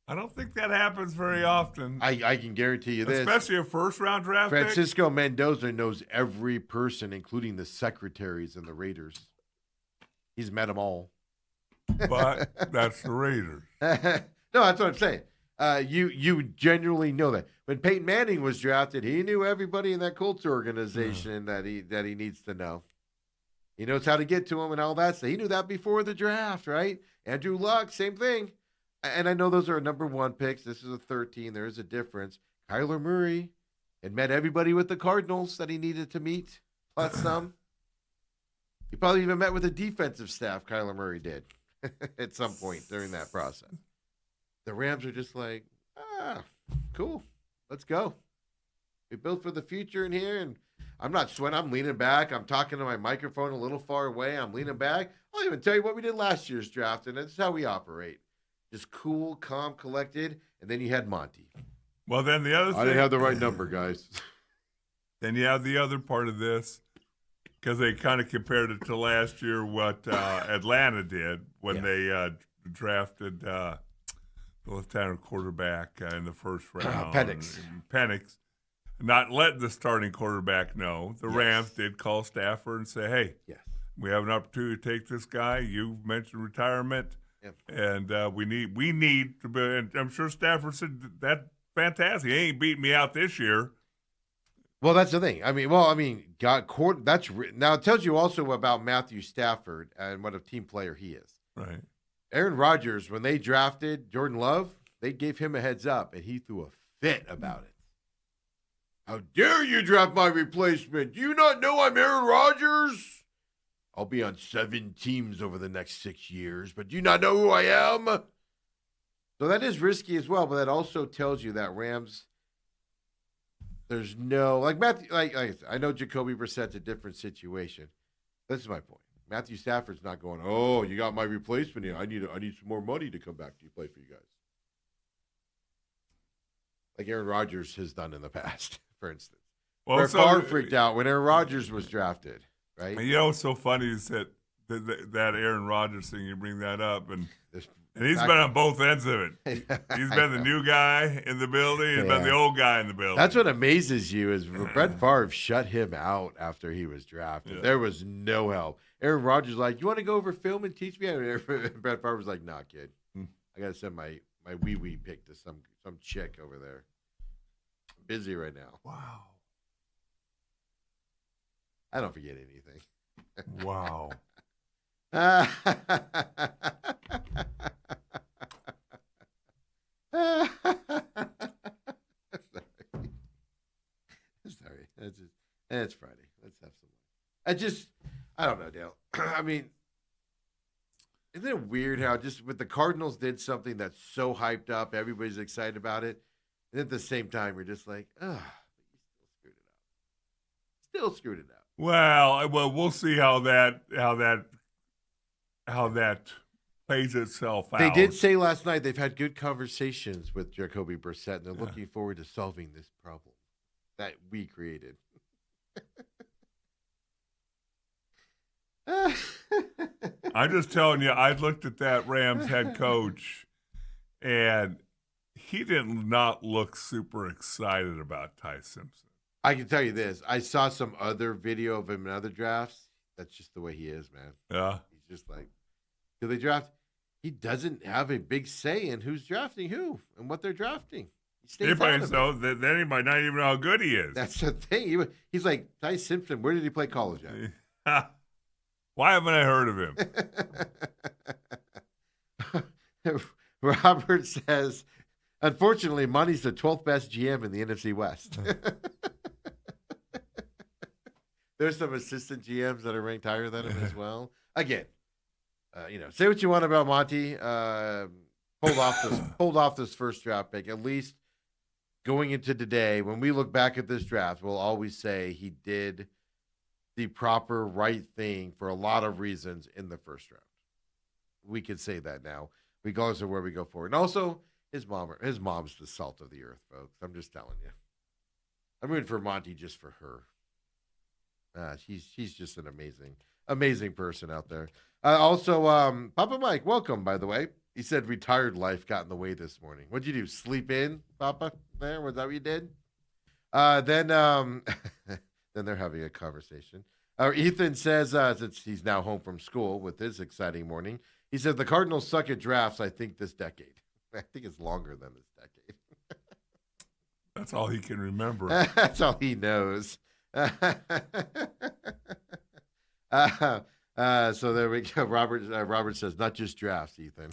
I don't think that happens very often. I can guarantee you this. Especially a first-round draft pick. Francisco Mendoza knows every person, including the secretaries and the Raiders. He's met them all. But that's the Raiders. No, that's what I'm saying. You genuinely know that. When Peyton Manning was drafted, he knew everybody in that Colts organization that he needs to know. He knows how to get to him and all that stuff. He knew that before the draft, right? Andrew Luck, same thing. And I know those are number one picks. This is a 13. There is a difference. Kyler Murray had met everybody with the Cardinals that he needed to meet, plus some. He probably even met with the defensive staff, Kyler Murray did, at some point during that process. The Rams are just like, cool, let's go. We built for the future in here, and I'm not sweating. I'm leaning back. I'm talking to my microphone a little far away. I'm leaning back. I'll even tell you what we did last year's draft, and that's how we operate. Just cool, calm, collected, and then you had Monty. Well, then the other thing. I didn't have the right number, guys. Then you have the other part of this, because they kind of compared it to last year what Atlanta did when they drafted the lieutenant quarterback in the first round. Penix. Not letting the starting quarterback know. The Rams did call Stafford and say, hey, we have an opportunity to take this guy. You mentioned retirement. Yep. And we need to be, and I'm sure Stafford said, that's fantastic. He ain't beating me out this year. Well, that's the thing. Now it tells you also about Matthew Stafford and what a team player he is. Right. Aaron Rodgers, when they drafted Jordan Love, they gave him a heads up, and he threw a fit about it. How dare you draft my replacement? Do you not know I'm Aaron Rodgers? I'll be on 7 teams over the next 6 years, but do you not know who I am? So that is risky as well, but that also tells you that Rams, there's no, I know Jacoby Brissett's a different situation. This is my point. Matthew Stafford's not going, oh, you got my replacement here. I need some more money to come back to play for you guys. Like Aaron Rodgers has done in the past, for instance. Well, Brett Favre freaked out when Aaron Rodgers was drafted. Right? You know what's so funny is that that Aaron Rodgers thing. You bring that up, and This- he's been on both ends of it. He's been the new guy in the building and been the old guy in the building. That's what amazes you is Brett Favre shut him out after he was drafted. Yeah. There was no help. Aaron Rodgers like, you want to go over film and teach me? And Brett Favre was like, nah, kid. I got to send my wee pick to some chick over there. I'm busy right now. Wow. I don't forget anything. Wow. Sorry. It's Friday. Let's have some. I don't know, Dale. I mean, isn't it weird how just with the Cardinals did something that's so hyped up, everybody's excited about it, and at the same time you're just like, you still screwed it up. Well, we'll see how that plays itself out. They did say last night they've had good conversations with Jacoby Brissett, and they're looking forward to solving this problem that we created. I'm just telling you, I looked at that Rams head coach, and he did not look super excited about Ty Simpson. I can tell you this. I saw some other video of him in other drafts. That's just the way he is, man. Yeah. He's just like, do they draft? He doesn't have a big say in who's drafting who and what they're drafting. He stays out of it. Then he might not even know how good he is. That's the thing. He's like, Ty Simpson, where did he play college at? Why haven't I heard of him? Robert says, unfortunately, Monty's the 12th best GM in the NFC West. There's some assistant GMs that are ranked higher than him as well. Again, say what you want about Monty. Hold off this first draft pick. At least going into today, when we look back at this draft, we'll always say he did the proper right thing for a lot of reasons in the first round. We can say that now, regardless of where we go forward. And also, his mom's the salt of the earth, folks. I'm just telling you. I'm rooting for Monty just for her. She's just an amazing person out there. Also, Papa Mike, welcome, by the way. He said retired life got in the way this morning. What'd you do? Sleep in, Papa? There? Was that what you did? Then they're having a conversation. Ethan says, since he's now home from school with his exciting morning, he said, the Cardinals suck at drafts, I think, this decade. I think it's longer than this decade. That's all he can remember. That's all he knows. So there we go. Robert says, not just drafts, Ethan.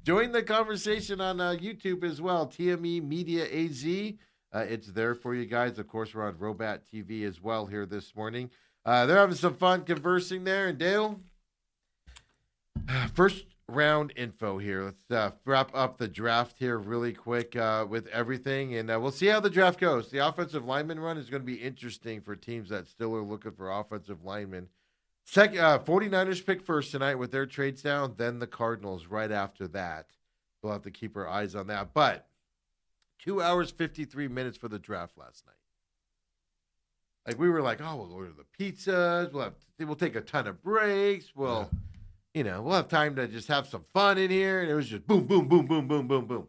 Join the conversation on YouTube as well. TME Media AZ. It's there for you guys. Of course, we're on Robat TV as well here this morning. They're having some fun conversing there. And Dale, first round info here. Let's wrap up the draft here really quick with everything. And we'll see how the draft goes. The offensive lineman run is going to be interesting for teams that still are looking for offensive linemen. 49ers pick first tonight with their trades down. Then the Cardinals right after that. We'll have to keep our eyes on that. But 2 hours, 53 minutes for the draft last night. Like, we were like, oh, we'll order the pizzas. We'll take a ton of breaks. We'll have time to just have some fun in here. And it was just boom, boom, boom, boom, boom, boom, boom.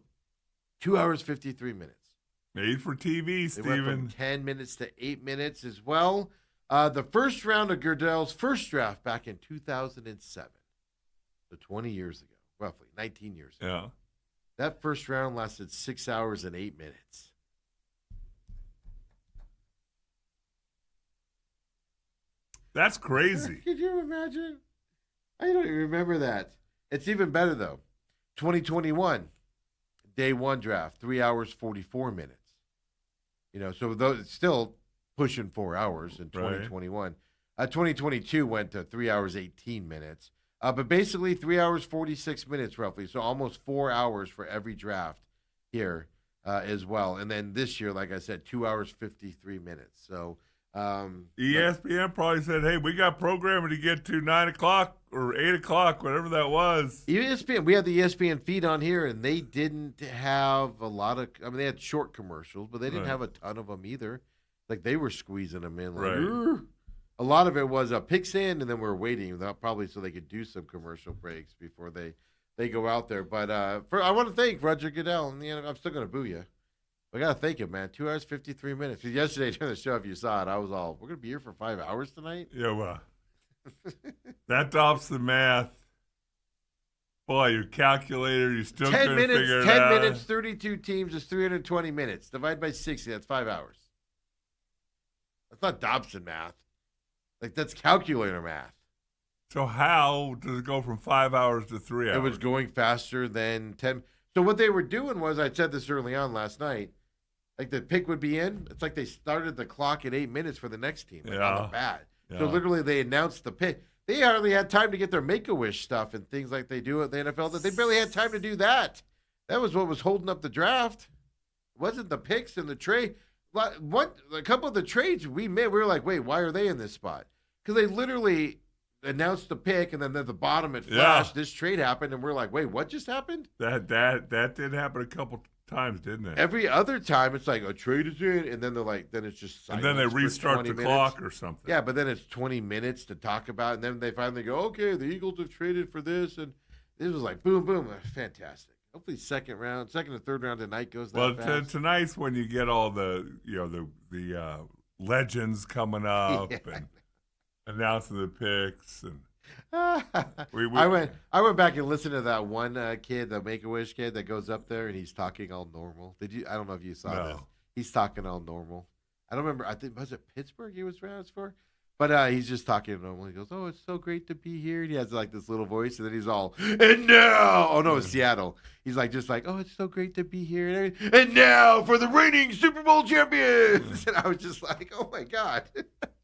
2 hours, 53 minutes. Made for TV, It Steven. went from 10 minutes to 8 minutes as well. The first round of Goodell's first draft back in 2007. So 20 years ago, roughly, 19 years ago. Yeah. That first round lasted 6 hours and 8 minutes. That's crazy. Could you imagine? I don't even remember that. It's even better, though. 2021, day one draft, 3 hours, 44 minutes. So those it's still pushing 4 hours in 2021. 2022 went to 3 hours, 18 minutes. But basically 3 hours, 46 minutes roughly. So almost 4 hours for every draft here as well. And then this year, like I said, 2 hours, 53 minutes. So ESPN probably said, hey, we got programming to get to 9 o'clock or 8 o'clock, whatever that was. ESPN, we had the ESPN feed on here, and they didn't have a lot of, they had short commercials, but they didn't have a ton of them either. Like, they were squeezing them in. Like, a lot of it was picks in, and then we're waiting probably so they could do some commercial breaks before they go out there. But I want to thank Roger Goodell, and I'm still going to boo you. I got to thank him, man. 2 hours, 53 minutes. Yesterday during the show, if you saw it, I was all, we're going to be here for 5 hours tonight? Yeah, well, that tops the math. Boy, your calculator, you still couldn't figure it 10 out. 10 minutes, 32 teams is 320 minutes. Divide by 60, that's 5 hours. That's not Dobson math. Like, that's calculator math. So how does it go from 5 hours to 3 hours? It was going faster than 10. So what they were doing was, I said this early on last night, like the pick would be in. It's like they started the clock at 8 minutes for the next team. Like on the bat. So literally they announced the pick. They hardly had time to get their Make-A-Wish stuff and things like they do at the NFL. That they barely had time to do that. That was what was holding up the draft. It wasn't the picks and the trade. A couple of the trades we made, we were like, wait, why are they in this spot? Because they literally announced the pick, and then at the bottom it flashed. This trade happened, and we're like, wait, what just happened? That did happen a couple times, didn't it? Every other time, it's like a trade is in, and then they're like, then it's just and then they restart the clock or something. Yeah, but then it's 20 minutes to talk about, and then they finally go, okay, the Eagles have traded for this, and this was like boom, boom, fantastic. Hopefully, second and third round tonight goes that fast. Well, tonight's when you get all the the legends coming up and announcing the picks and. I went back and listened to that one kid, the Make-A-Wish kid that goes up there and he's talking all normal. I don't know if you saw this. He's talking all normal. I don't remember. I think was it Pittsburgh he was announced for, but he's just talking normal. He goes, "Oh, it's so great to be here." And he has like this little voice, and then he's all, "And now, oh no, it's Seattle." He's like, just like, "Oh, it's so great to be here." And now for the reigning Super Bowl champions. And I was just like, "Oh my god."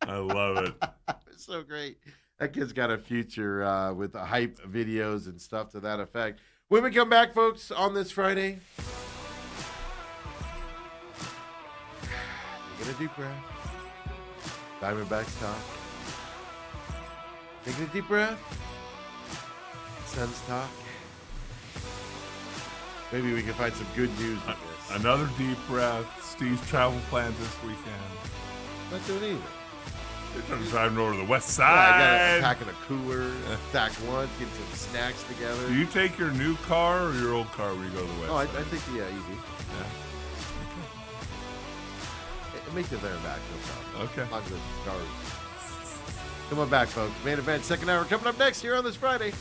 I love it. It's so great. That kid's got a future with the hype videos and stuff to that effect. When we come back, folks, on this Friday, taking a deep breath. Diamondbacks talk. Taking a deep breath. Suns talk. Maybe we can find some good news with this. Another deep breath. Steve's travel plans this weekend. Not doing anything. They're driving over to the west Yeah, I side. got packing a cooler, stack lunch, get some snacks together. Do you take your new car or your old car when you go to the west Oh, I side? think the EV. Yeah. It makes it there and back, no problem. Okay. As long as it's cars. Come on back, folks. Main event, second hour, coming up next here on this Friday.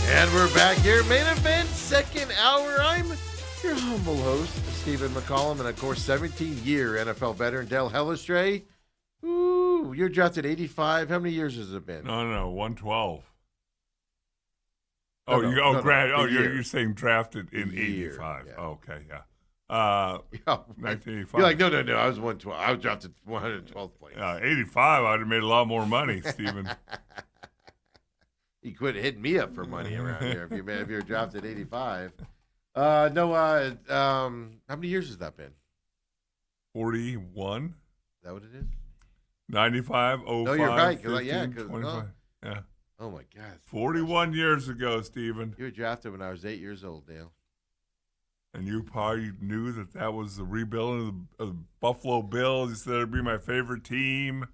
And we're back here, main event, second hour. I'm your humble host, Stephen McCollum, and of course, 17-year NFL veteran, Dale Hellestrae. Ooh, you're drafted 85. How many years has it been? No, 112. No, You're saying drafted in The year, 85. yeah. Oh, okay, yeah. Yeah, 1985. you're like, no, I was 112. I was drafted 112th place. 85, I'd have made a lot more money, Stephen. You quit hitting me up for money around here if you're drafted 85. How many years has that been? 41, Is that what it is? 95, 05, No, you're right. 15, 'Cause 25. Yeah. Oh my God. 41 years ago, Stephen. You were drafted when I was 8 years old, Dale. And you probably knew that was the rebuilding of the Buffalo Bills. You said it'd be my favorite team.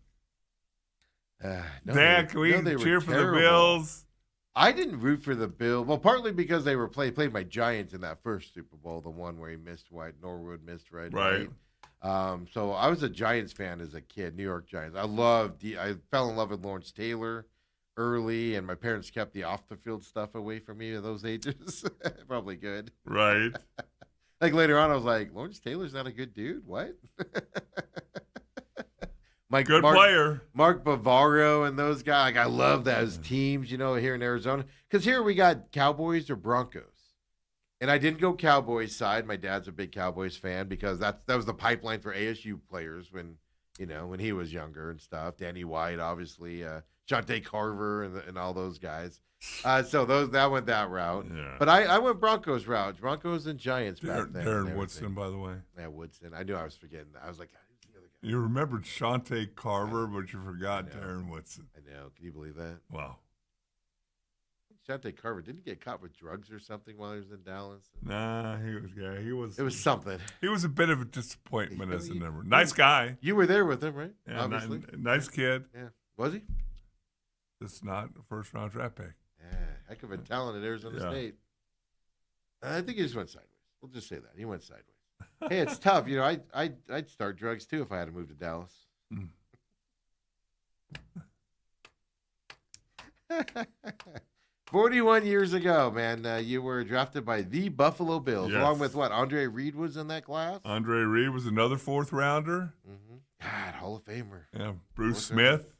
No, Dad, can we they were cheer for the terrible. Bills? I didn't root for the Bills. Well, partly because they were played my Giants in that first Super Bowl, the one where he missed White, Norwood missed right. So I was a Giants fan as a kid, New York Giants. I fell in love with Lawrence Taylor early, and my parents kept the off the field stuff away from me at those ages. Probably good. Right. Like later on, I was like, Lawrence Taylor's not a good dude. What? Good player. Mark Bavaro and those guys. Like, I love those teams, here in Arizona. Because here we got Cowboys or Broncos. And I didn't go Cowboys side. My dad's a big Cowboys fan because that was the pipeline for ASU players when he was younger and stuff. Danny White, obviously, Shante Carver and all those guys. So that went that route. Yeah. But I went Broncos route. Broncos and Giants back then. Darren Woodson, by the way. Yeah, Woodson. I knew I was forgetting that. I was like, who's the other guy? You remembered Shante Carver, but you forgot Darren Woodson. I know. Can you believe that? Wow. Shante Carver, didn't he get caught with drugs or something while he was in Dallas? Nah, he was. It was something. He was a bit of a disappointment as a number. Nice guy. You were there with him, right? Yeah, Obviously. nice kid. Yeah. Was he? Just not a first-round draft pick. Yeah. Heck of a talent at Arizona State. I think he just went sideways. We'll just say that. He went sideways. Hey, it's tough. I'd start drugs, too, if I had to move to Dallas. 41 years ago, man, you were drafted by the Buffalo Bills, Yes. along with what? Andre Reed was in that class? Andre Reed was another fourth-rounder. Mm-hmm. God, Hall of Famer. Yeah, Bruce Smith.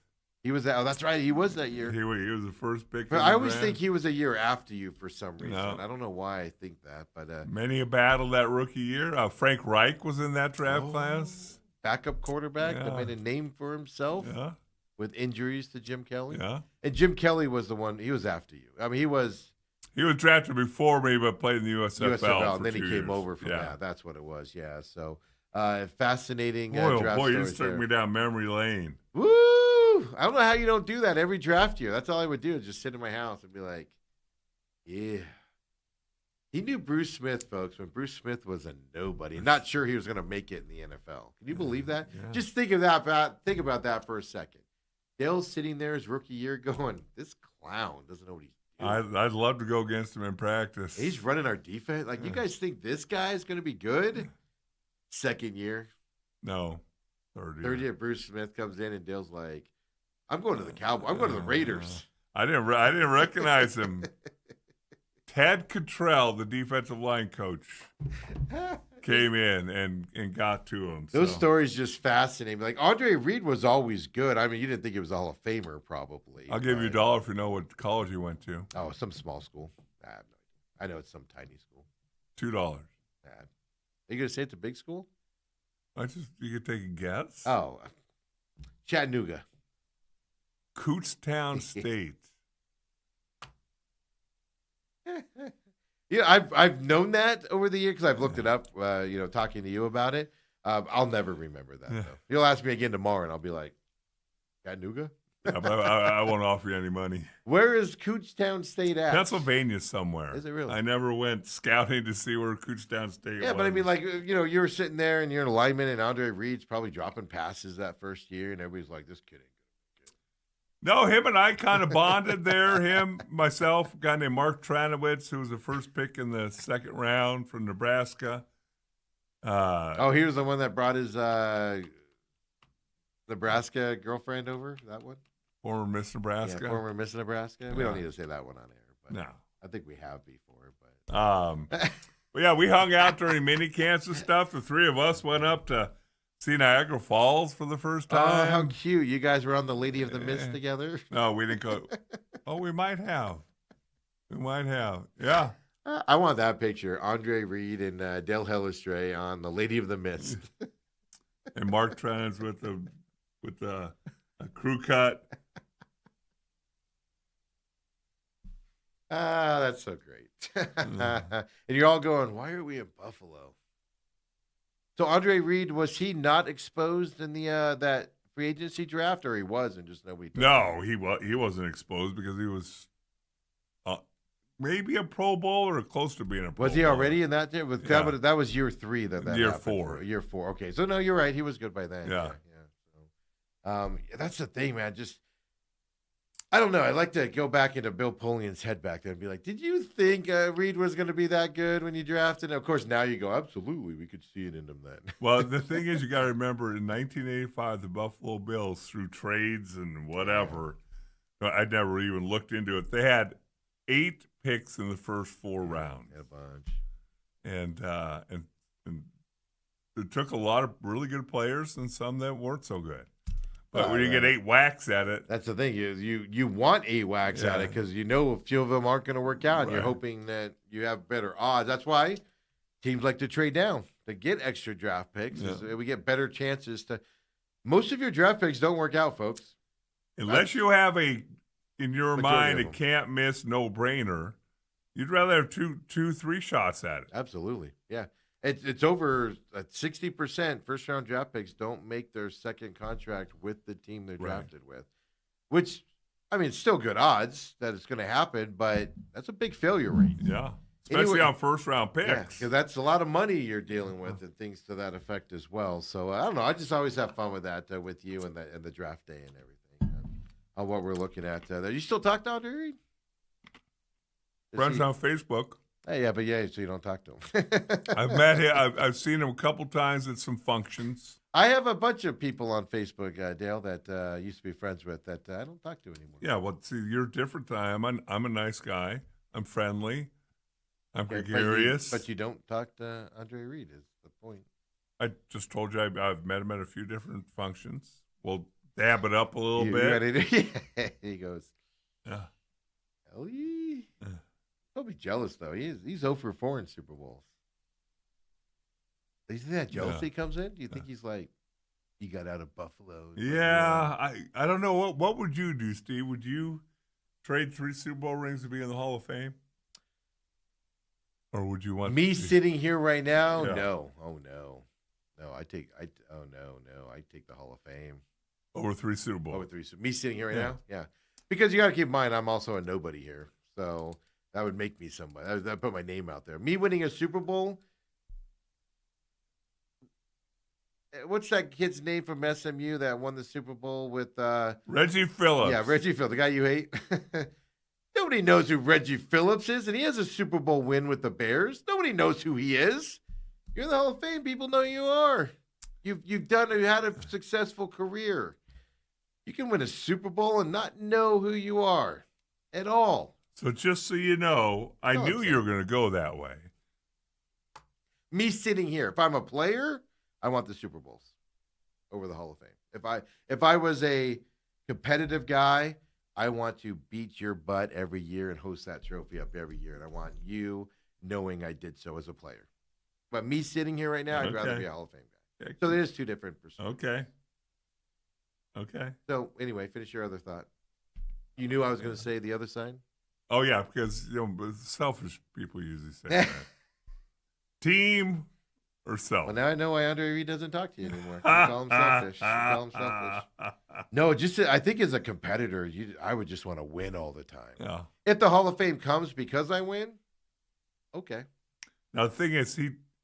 He was that. Oh, that's right. He was that year. He was the first pick. But I always think he was a year after you for some reason. No. I don't know why I think that, but many a battle that rookie year. Frank Reich was in that draft class. Backup quarterback that made a name for himself with injuries to Jim Kelly. Yeah, and Jim Kelly was the one. He was after you. I mean, he was drafted before me, but played in the USFL. and then he 2 came years. over from that. That's what it was. Yeah. So fascinating. Boy, draft you stories just took there. me down memory lane. Woo! I don't know how you don't do that every draft year. That's all I would do is just sit in my house and be like, yeah. He knew Bruce Smith, folks, when Bruce Smith was a nobody. Not sure he was going to make it in the NFL. Can you believe that? Yeah. Just think about that for a second. Dale's sitting there his rookie year going, this clown doesn't know what he's doing. I'd love to go against him in practice. He's running our defense. Like, you guys think this guy is going to be good? Second year. No. Third year, Bruce Smith comes in and Dale's like, I'm going to the Cowboys. I'm going to the Raiders. I didn't recognize him. Ted Cottrell, the defensive line coach, came in and got to him. Those stories just fascinate me. Like, Andre Reed was always good. I mean, you didn't think he was a Hall of Famer, probably. I'll give you $1 if you know what college he went to. Oh, some small school. I have no idea. I know it's some tiny school. $2. Are you going to say it's a big school? You could take a guess. Oh, Chattanooga. Kutztown State. Yeah, I've known that over the years because I've looked it up. Talking to you about it. I'll never remember that. Though. You'll ask me again tomorrow, and I'll be like, Chattanooga. Yeah, but I won't offer you any money. Where is Kutztown State at? Pennsylvania somewhere. Is it really? I never went scouting to see where Kutztown State was. Yeah, but I mean, like, you were sitting there and you're an lineman, and Andre Reed's probably dropping passes that first year, and everybody's like, this kid ain't good. No, him and I kind of bonded there. Him, myself, a guy named Mark Tranowitz, who was the first pick in the second round from Nebraska. He was the one that brought his Nebraska girlfriend over, that one? Former Miss Nebraska. Yeah, former Miss Nebraska. We don't need to say that one on air, but no. I think we have before. But But yeah, we hung out during mini camps and stuff. The three of us went up to see Niagara Falls for the first time. Oh, how cute. You guys were on the Lady of the Mist together? No, we didn't go. Oh, we might have. Yeah. I want that picture. Andre Reed and Dale Hellestrae on the Lady of the Mist. And Mark Trans with a crew cut. That's so great. And you're all going, why are we in Buffalo? So Andre Reed, was he not exposed in the that free agency draft, or he was and just nobody? Took him? No, he wasn't exposed because he was maybe a Pro Bowler or close to being a Pro Was he Bowler. already in that? With Yeah. that was year 3 that Year happened 4. for. Year 4. Okay, so no, you're right. He was good by then. Yeah. So, that's the thing, man. Just I don't know. I'd like to go back into Bill Polian's head back then and be like, did you think Reed was going to be that good when you drafted him? Of course, now you go, absolutely. We could see it in him then. Well, the thing is, you got to remember, in 1985, the Buffalo Bills, through trades and whatever, I never even looked into it. They had 8 picks in the first 4 rounds, A bunch. and it took a lot of really good players and some that weren't so good. But when you get 8 whacks at it, That's the thing. You want 8 whacks at it because you know a few of them aren't going to work out, and you're Right. hoping that you have better odds. That's why teams like to trade down to get extra draft picks. is We get better chances to. Most of your draft picks don't work out, folks. unless you have in your Majority mind, of a them. can't miss, no brainer, you'd rather have two, 3 shots at it. Absolutely, yeah. It's over 60% first round draft picks don't make their second contract with the team they're Right. drafted with, which I mean, it's still good odds that it's going to happen, but that's a big failure rate. Yeah, especially Anyway- on first round Yeah, picks. because that's a lot of money you're dealing with and things to that effect as well. So I don't know. I just always have fun with that with you and the draft day and everything on what we're looking at. You still talk to Andre Reed? Is Friends he- on Facebook. Hey, yeah, but yeah, so you don't talk to him. I've met him. I've seen him a couple times at some functions. I have a bunch of people on Facebook, Dale, that I used to be friends with that I don't talk to anymore. Yeah, well, see, you're different than I am. I'm a nice guy. I'm friendly. I'm Okay, gregarious. But you don't talk to Andre Reed is the point. I just told you I've met him at a few different functions. We'll dab it up a little You bit. ready to- yeah. He goes, Yeah. Ellie? He'll be jealous, though. He's 0 for 4 in Super Bowls. Do you think that jealousy comes in? Do you think he's like, he got out of Buffalo? Yeah, I don't know. What would you do, Steve? Would you trade 3 Super Bowl rings to be in the Hall of Fame? Or would you want Me to sitting here right now? Yeah. No. Oh, no. No, I take the Hall of Fame. over 3 Super Bowls? Over 3. Me sitting here right Yeah. now? Yeah. Because you got to keep in mind, I'm also a nobody here. So that would make me somebody. That put my name out there. Me winning a Super Bowl. What's that kid's name from SMU that won the Super Bowl with Reggie Phillips. Yeah, Reggie Phillips, the guy you hate. Nobody knows who Reggie Phillips is, and he has a Super Bowl win with the Bears. Nobody knows who he is. You're in the Hall of Fame. People know you are. You had a successful career. You can win a Super Bowl and not know who you are at all. So just so you know, I No, knew I'm you were going to go that way. Me sitting here, if I'm a player, I want the Super Bowls over the Hall of Fame. If I was a competitive guy, I want to beat your butt every year and host that trophy up every year, and I want you knowing I did so as a player. But me sitting here right now, I'd rather Okay. be a Hall of Fame guy. Okay. So there's 2 different perspectives. Okay. So anyway, finish your other thought. You knew I was going to say the other side? Oh, yeah, because selfish people usually say that. Team or self? Well, now I know why Andre Reed doesn't talk to you anymore. You call him selfish. You call him selfish. No, I think as a competitor, I would just want to win all the time. Yeah. If the Hall of Fame comes because I win, okay. Now, the thing is,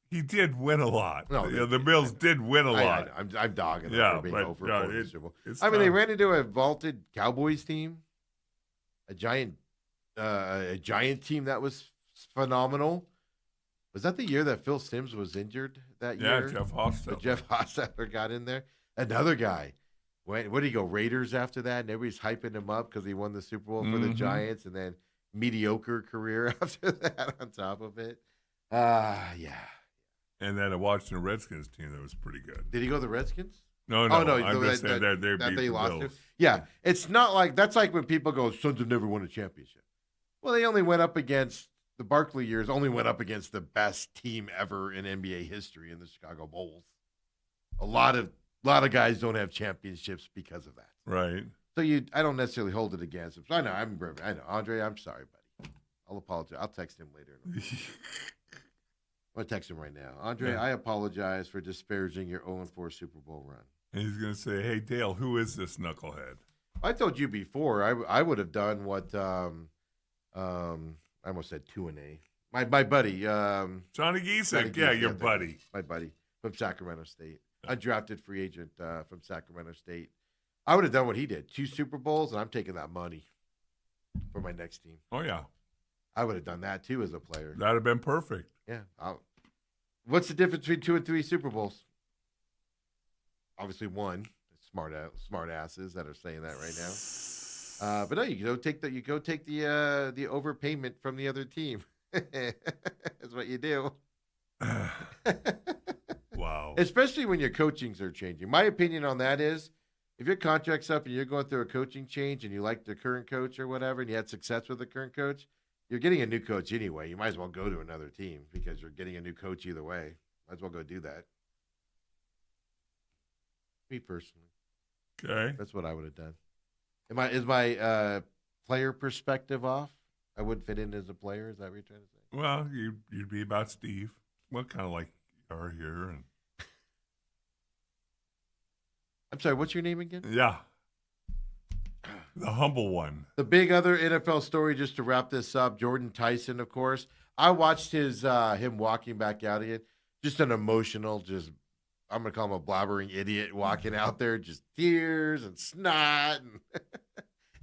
he did win a lot. No, The Bills did win a lot. I'm dogging them Yeah, for being but, over no, 4 in the it- Super Bowl. it's I mean, they tough. ran into a vaulted Cowboys team, a giant team that was phenomenal. Was that the year that Phil Simms was injured that Yeah, year? Jeff So Hostetler. Jeff Hostetler got in there. Another guy. What did he go? Raiders after that, and everybody's hyping him up because he won the Super Bowl for the Mhm. Giants, and then mediocre career after that on top of it. Yeah. And then a Washington Redskins team that was pretty good. Did he go to the Redskins? No, Oh, no, I'm just saying that they beat they the lost to. Bills. Yeah, it's not like that's like when people go, Suns have never won a championship. Well, they only went up against the Barkley years. Only went up against the best team ever in NBA history in the Chicago Bulls. A lot of guys don't have championships because of that. Right. So I don't necessarily hold it against him. So I know, Andre. I'm sorry, buddy. I'll apologize. I'll text him later. I'm going to text him right now. Andre, Yeah. I apologize for disparaging your 0-4 Super Bowl run. And he's going to say, hey, Dale, who is this knucklehead? I told you before, I would have done what I almost said 2-A. My buddy. Johnny Johnny Giesecke. Giesecke, Yeah, your thank buddy. you. My buddy from Sacramento State. Undrafted free agent from Sacramento State. I would have done what he did. 2 Super Bowls, and I'm taking that money for my next team. Oh, yeah. I would have done that, too, as a player. That would have been perfect. Yeah. What's the difference between 2 and 3 Super Bowls? Obviously, one. Smart asses that are saying that right now. But no, you go take the overpayment from the other team. That's what you do. Wow. Especially when your coachings are changing. My opinion on that is, if your contract's up and you're going through a coaching change and you like the current coach or whatever, and you had success with the current coach, you're getting a new coach anyway. You might as well go to another team because you're getting a new coach either way. Might as well go do that. Me personally. Okay. That's what I would have done. Is my player perspective off? I wouldn't fit in as a player. Is that what you're trying to say? Well, you'd be about Steve. Well, kind of like you are here. And I'm sorry, what's your name again? yeah. The humble one. The big other NFL story, just to wrap this up, Jordan Tyson, of course. I watched him walking back out again. Just an emotional, I'm going to call him a blabbering idiot walking out there, just tears and snot and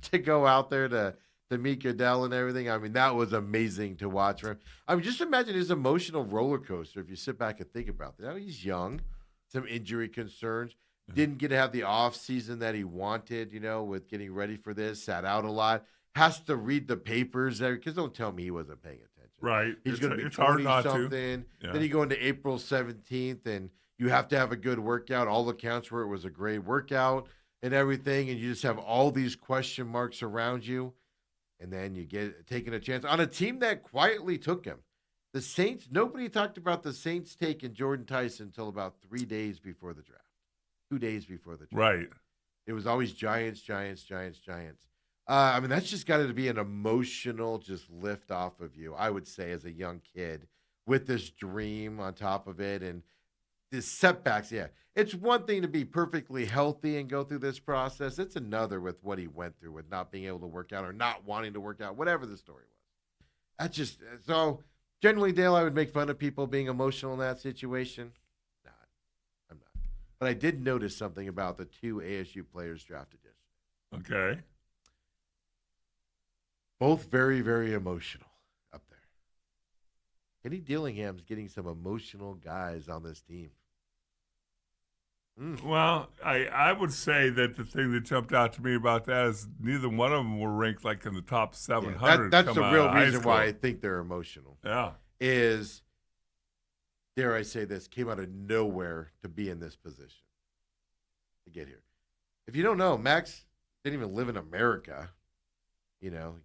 to go out there to meet Goodell and everything. I mean, that was amazing to watch for him. I mean, just imagine his emotional roller coaster if you sit back and think about that. Now, he's young, some injury concerns, didn't get to have the off season that he wanted, with getting ready for this, sat out a lot, has to read the papers because don't tell me he wasn't paying attention. Right. He's going to be it's hard not 20-something. Yeah. Then you go into April 17th, and you have to have a good workout. All accounts where it was a great workout and everything, and you just have all these question marks around you, and then you get taking a chance on a team that quietly took him. The Saints, nobody talked about the Saints taking Jordan Tyson until about 3 days before the draft. 2 days before the draft. Right. It was always Giants. I mean, that's just got to be an emotional just lift off of you, I would say, as a young kid with this dream on top of it and this setbacks. Yeah, it's one thing to be perfectly healthy and go through this process. It's another with what he went through with not being able to work out or not wanting to work out, whatever the story was. That's just so generally, Dale, I would make fun of people being emotional in that situation. I'm not. But I did notice something about the 2 ASU players drafted yesterday. Okay. Both very, very emotional up there. Kenny Dillingham's getting some emotional guys on this team. Well, I would say that the thing that jumped out to me about that is neither one of them were ranked like in the top 700. That's the coming real out of high reason school. why I think they're emotional. Yeah. Is, dare I say this, came out of nowhere to be in this position to get here. If you don't know, Max didn't even live in America.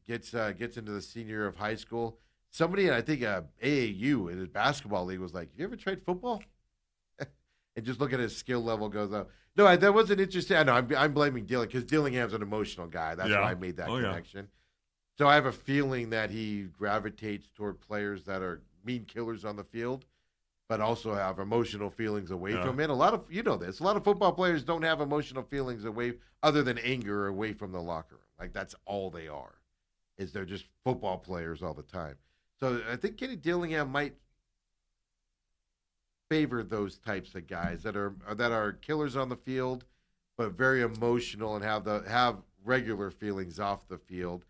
Gets into the senior year of high school. Somebody, I think AAU in his basketball league was like, "You ever tried football?" And just look at his skill level goes up. No, that wasn't interesting. I know I'm blaming Dillingham because Dillingham's an emotional guy. That's why I made that connection. So I have a feeling that he gravitates toward players that are mean killers on the field, but also have emotional feelings away from it. A lot of a lot of football players don't have emotional feelings away other than anger away from the locker room. Like that's all they are, is they're just football players all the time. So I think Kenny Dillingham might favor those types of guys that are killers on the field, but very emotional and have regular feelings off the field.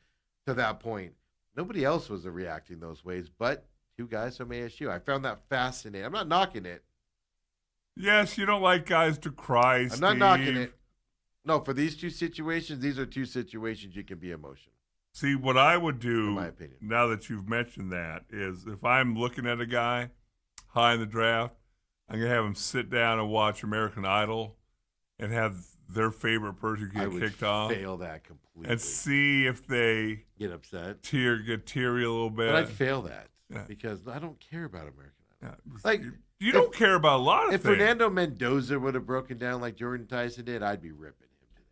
To that point, nobody else was reacting those ways, but 2 guys from ASU. I found that fascinating. I'm not knocking it. Yes, you don't like guys to cry, I'm not knocking it. No, for these 2 situations, these are 2 situations you can be emotional. See, what I would do, In my opinion. now that you've mentioned that, is if I'm looking at a guy high in the draft, I'm going to have him sit down and watch American Idol and have their favorite person get kicked off. I would fail that completely. And see if they get upset. Get teary a little bit. But I'd fail that because I don't care about American Idol. Yeah. Like, you don't care about a lot of if things. Fernando Mendoza would have broken down like Jordan Tyson did, I'd be ripping him today.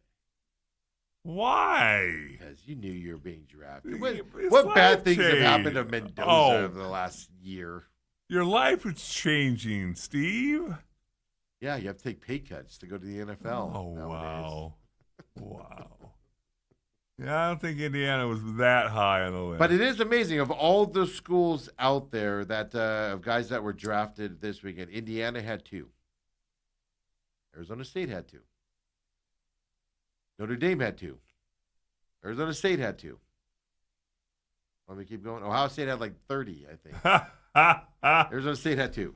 Why? Because you knew you were being drafted. It's What bad life things have change. happened to Mendoza over the last year? Your life is changing, Steve. Yeah, you have to take pay cuts to go to the NFL. Oh, nowadays. wow. Wow. Yeah, I don't think Indiana was that high on the list. But it is amazing. Of all the schools out there that of guys that were drafted this weekend, Indiana had 2. Arizona State had 2. Notre Dame had 2. Arizona State had 2. Let me keep going. Ohio State had like 30, I think. Arizona State had 2.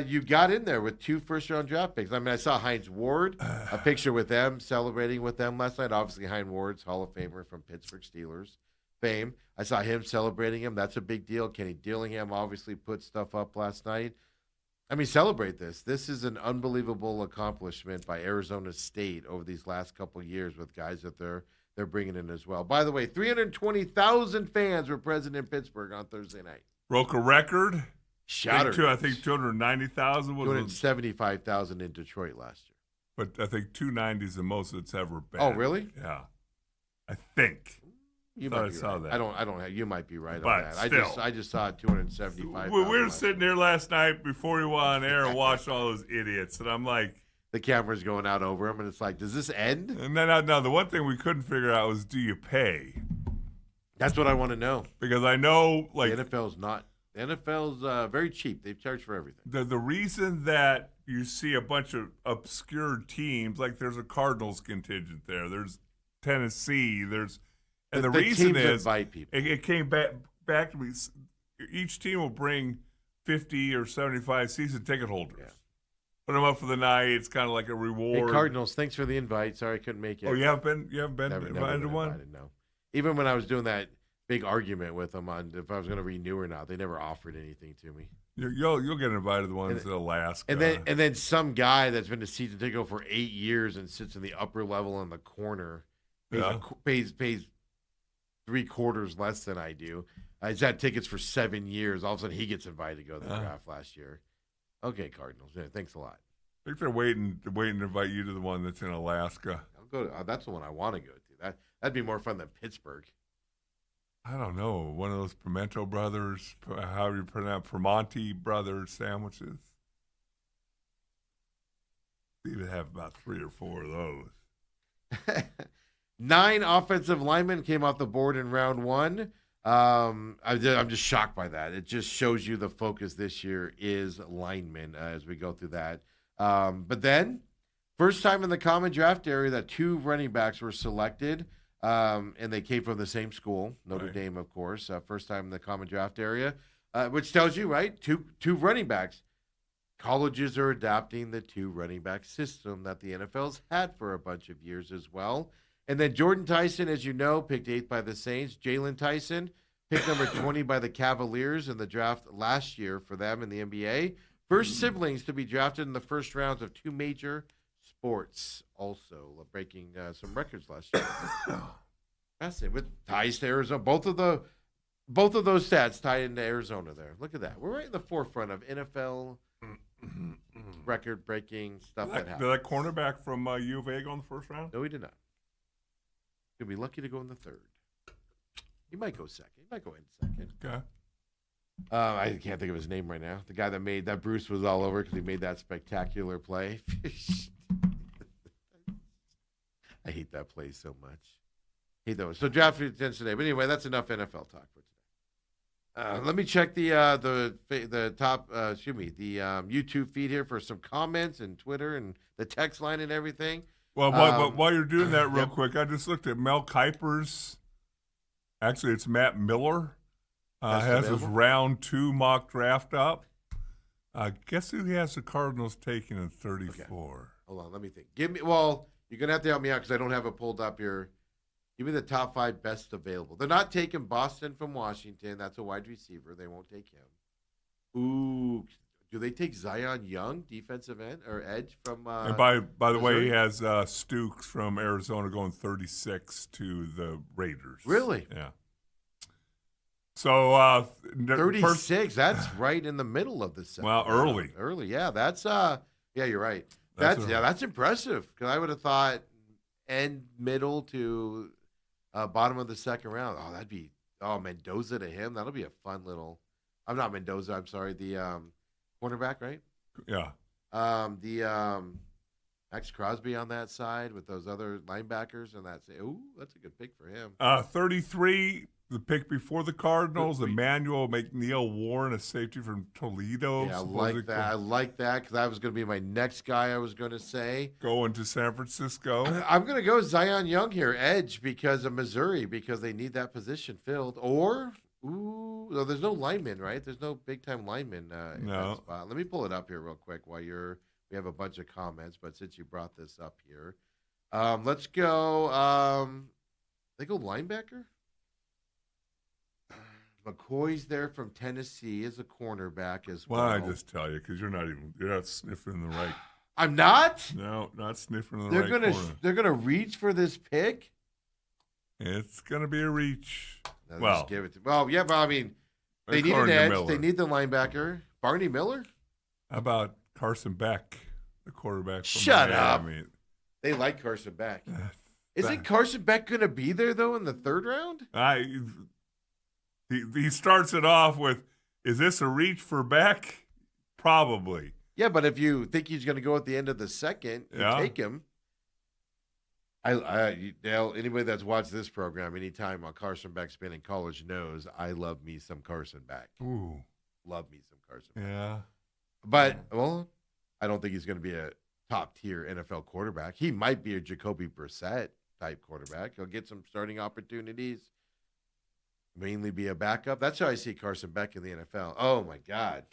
You got in there with 2 first-round draft picks. I mean, I saw Hines Ward, a picture with them, celebrating with them last night. Obviously, Hines Ward's Hall of Famer from Pittsburgh Steelers fame. I saw him celebrating him. That's a big deal. Kenny Dillingham obviously put stuff up last night. I mean, celebrate this. This is an unbelievable accomplishment by Arizona State over these last couple of years with guys that they're bringing in as well. By the way, 320,000 fans were present in Pittsburgh on Thursday night. Broke a record. Shattered. I think 290,000 was 275,000 in Detroit last year. But I think 290 is the most it's ever been. Oh, really? Yeah. I think. You Thought might I be saw right. that. I don't have, you might be right But on that. still. I just saw 275,000. We were sitting there last night before we went on air and watched all those idiots, and I'm like, The camera's going out over them, and it's like, does this end? and then no, the one thing we couldn't figure out was, do you pay? That's what I want to know. Because I know, like, The NFL's very cheap. They charge for everything. the reason that you see a bunch of obscure teams, like there's a Cardinals contingent there, there's Tennessee, and the reason teams is invite people. it came back to me. Each team will bring 50 or 75 season ticket holders. Yeah. Put them up for the night. It's kind of like a Hey, reward. Cardinals, thanks for the invite. Sorry I couldn't make it. Oh, you haven't been Never invited to been one? invited, no. Even when I was doing that big argument with them on if I was going to renew or not, they never offered anything to me. You'll get invited to the ones in Alaska. And then some guy that's been a season ticket for 8 years and sits in the upper level in the corner pays 3/4 less than I do. He's had tickets for 7 years. All of a sudden, he gets invited to go to the draft last year. Okay, Cardinals. Yeah, thanks a lot. I think they're waiting to invite you to the one that's in Alaska. I'll go. That's the one I want to go to. That'd be more fun than Pittsburgh. I don't know, one of those Pimento brothers, however you pronounce, Primanti brothers sandwiches. You would have about 3 or 4 of those. 9 offensive linemen came off the board in round 1. I'm just shocked by that. It just shows you the focus this year is linemen as we go through that. But then, first time in the common draft area that 2 running backs were selected, and they came from the same school, Notre Dame, of course. First time in the common draft area, which tells you, right, two running backs. Colleges are adapting the 2 running back system that the NFL's had for a bunch of years as well. And then Jordan Tyson, as you know, picked 8th by the Saints. Jalen Tyson picked number 20 by the Cavaliers in the draft last year for them in the NBA. First siblings to be drafted in the first rounds of 2 major sports, also breaking some records last year. Fascinating. With ties to Arizona. Both of those stats tied into Arizona there. Look at that. We're right in the forefront of NFL record-breaking stuff that Did happened. that cornerback from U of A go in the first round? No, he did not. He'll be lucky to go in the 3rd. He might go second. He might go in second. Okay. I can't think of his name right now. The guy that made that Bruce was all over because he made that spectacular play. I hate that play so much. Hate those. So draft today. But anyway, that's enough NFL talk for today. Let me check the YouTube feed here for some comments and Twitter and the text line and everything. Well, while you're doing that real quick, I just looked at Mel Kiper's. Actually, it's Matt Miller. Has his round 2 mock draft up. Guess who he has the Cardinals taking in 34? Okay. Hold on, let me think. You're going to have to help me out because I don't have it pulled up here. Give me the top 5 best available. They're not taking Boston from Washington. That's a wide receiver. They won't take him. Ooh, do they take Zion Young, defensive end or edge from And by the way, Missouri? he has Stukes from Arizona going 36 to the Raiders. Really? Yeah. So 36. That's right in the middle of the second. Well, round. Early. Yeah, that's yeah, you're right. That's impressive because I would have thought end middle to bottom of the second round. Oh, that'd be Oh, Mendoza to him. That'll be a fun little. I'm not Mendoza. I'm sorry. The cornerback, right? Yeah. Max Crosby on that side with those other linebackers, and that's a good pick for him. 33, the pick before the Cardinals, Emmanuel McNeil Warren, a safety from Toledo. Yeah, I like that. I like that because that was going to be my next guy I was going to say. Going to San Francisco. I'm going to go Zion Young here, edge, because of Missouri, because they need that position filled. Or, no, there's no lineman, right? There's no big-time lineman in that spot. Let me pull it up here real quick while we have a bunch of comments, but since you brought this up here, let's go. They go linebacker. McCoy's there from Tennessee as a cornerback as well. Why I just tell you because you're not sniffing the right. I'm not. No, not sniffing the right corner. They're gonna reach for this pick. It's gonna be a reach. No, well, just give it to. Well, yeah, but I mean, they need an edge. They need the linebacker. Barney Miller. How about Carson Beck, the quarterback from Shut up. Miami? They like Carson Beck. Isn't Carson Beck going to be there, though, in the third round? He starts it off with, is this a reach for Beck? Probably. Yeah, but if you think he's going to go at the end of the second, you take him. Anybody that's watched this program anytime Carson Beck's been in college knows I love me some Carson Beck. Ooh. Love me some Carson Beck. Yeah. But, well, I don't think he's going to be a top-tier NFL quarterback. He might be a Jacoby Brissett-type quarterback. He'll get some starting opportunities, mainly be a backup. That's how I see Carson Beck in the NFL. Oh, my God.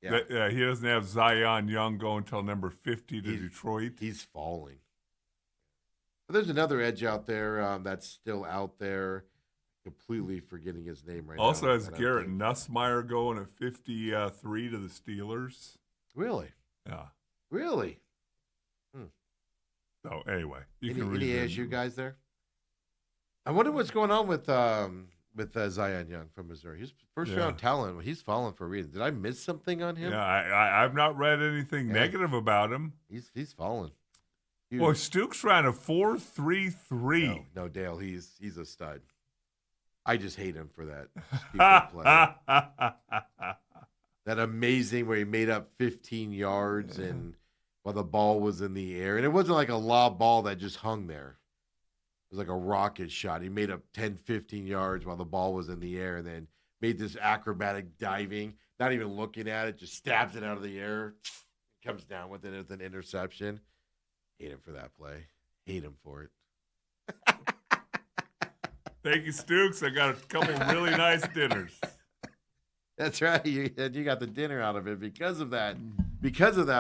Yeah, he doesn't have Zion Young going until number 50 to Detroit. He's falling. But there's another edge out there that's still out there. Completely forgetting his name right now. Also has Garrett Nussmeier going at 53 to the Steelers. Really? Yeah. Really? So anyway, any ASU guys there? I wonder what's going on with Zion Young from Missouri. He's first round talent. He's fallen for a reason. Did I miss something on him? Yeah, I've not read anything negative about him. He's fallen. Boy, Stukes ran a 4.33. No, Dale. He's a stud. I just hate him for that stupid play. That amazing where he made up 15 yards and while the ball was in the air. And it wasn't like a lob ball that just hung there. It was like a rocket shot. He made up 10, 15 yards while the ball was in the air and then made this acrobatic diving, not even looking at it, just stabs it out of the air, comes down with it as an interception. Hate him for that play. Hate him for it. Thank you, Stukes. I got a couple really nice dinners. That's right. You got the dinner out of it because of that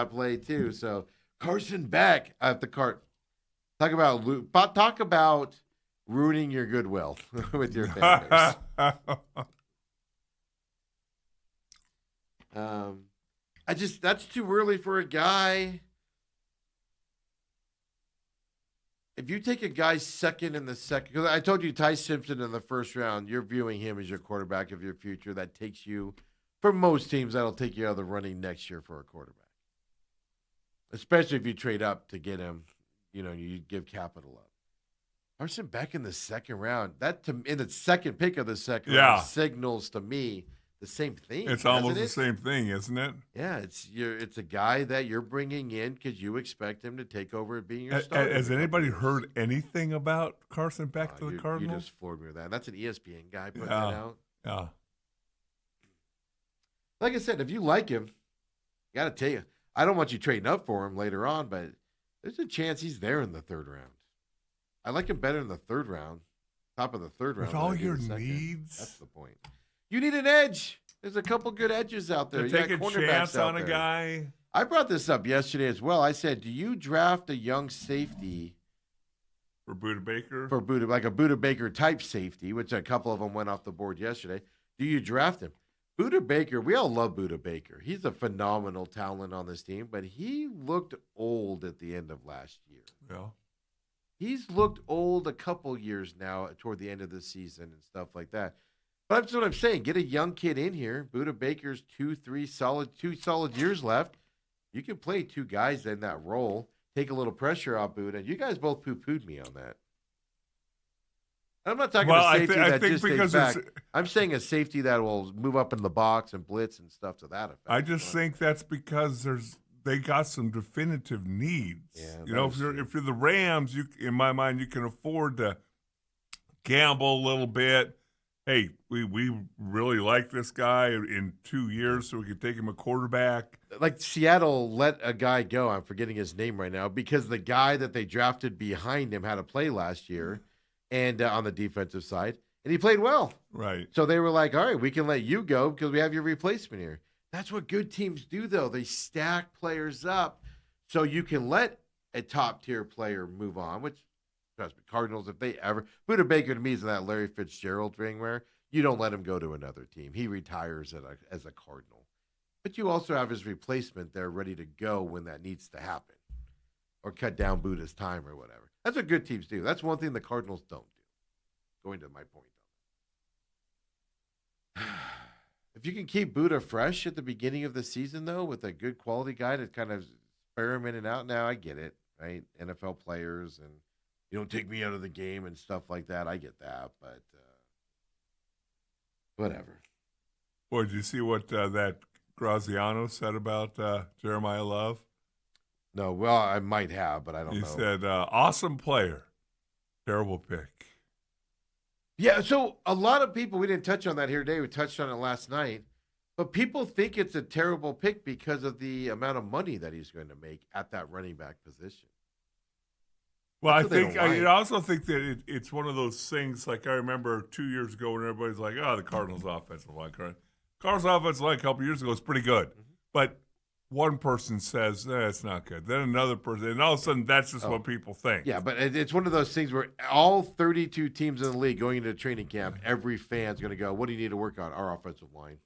play too. So Carson Beck at the cart. Talk about ruining your goodwill with your fan base. That's too early for a guy. If you take a guy second in the second, because I told you Ty Simpson in the first round, you're viewing him as your quarterback of your future. That takes you, for most teams, that'll take you out of the running next year for a quarterback. Especially if you trade up to get him, you give capital up. Carson Beck in the second round, in the second pick of the second round signals to me the same thing. It's almost the same thing, isn't it? Yeah, it's a guy that you're bringing in because you expect him to take over and being your starter. Has anybody heard anything about Carson Beck to the Cardinals? You just floored me with that. That's an ESPN guy putting that out. Yeah. Like I said, if you like him, I got to tell you, I don't want you trading up for him later on, but there's a chance he's there in the third round. I like him better in the third round, top of the third round. With all your needs? That's the point. You need an edge. There's a couple good edges out there. Take a chance on a guy. I brought this up yesterday as well. I said, do you draft a young safety for Budda Baker? Like a Budda Baker type safety, which a couple of them went off the board yesterday. Do you draft him? Budda Baker, we all love Budda Baker. He's a phenomenal talent on this team, but he looked old at the end of last year. Yeah. He's looked old a couple years now toward the end of the season and stuff like that. But that's what I'm saying. Get a young kid in here. Budda Baker's 2 solid years left. You can play two guys in that role. Take a little pressure off Budda. You guys both poo-pooed me on that. I'm not talking Well, a safety I that think just stays because back. there's- I'm saying a safety that will move up in the box and blitz and stuff to that effect. I just think that's because they got some definitive needs. Yeah, you know, that is if you're the Rams, in my mind, you can afford to gamble a little bit. Hey, we really like this guy in 2 years, so we could take him a quarterback. Like Seattle let a guy go. I'm forgetting his name right now because the guy that they drafted behind him had to play last year, and on the defensive side, and he played well. Right. So they were like, all right, we can let you go because we have your replacement here. That's what good teams do, though. They stack players up so you can let a top-tier player move on, which, trust me, Cardinals, if they ever – Buda Baker to me is in that Larry Fitzgerald thing where you don't let him go to another team. He retires as a Cardinal. But you also have his replacement there ready to go when that needs to happen or cut down Buda's time or whatever. That's what good teams do. That's one thing the Cardinals don't do, going to my point. If you can keep Buda fresh at the beginning of the season, though, with a good quality guy to kind of experiment it out, now I get it, right? NFL players, and you don't take me out of the game and stuff like that. I get that, but whatever. Boy, did you see what that Graziano said about Jeremiah Love? No, well, I might have, but I don't know. He said, awesome player, terrible pick. Yeah, so a lot of people, we didn't touch on that here today. We touched on it last night. But people think it's a terrible pick because of the amount of money that he's going to make at that running back position. Well, That's what they don't like. I also think that it's one of those things, like I remember 2 years ago when everybody's like, oh, the Cardinals offensive line. Cardinals offensive line a couple years ago was pretty good. Mm-hmm. But one person says, it's not good. Then another person, and all of a sudden that's just what people think. Yeah, but it's one of those things where all 32 teams in the league going into training camp, every fan's going to go, what do you need to work on? Our offensive line.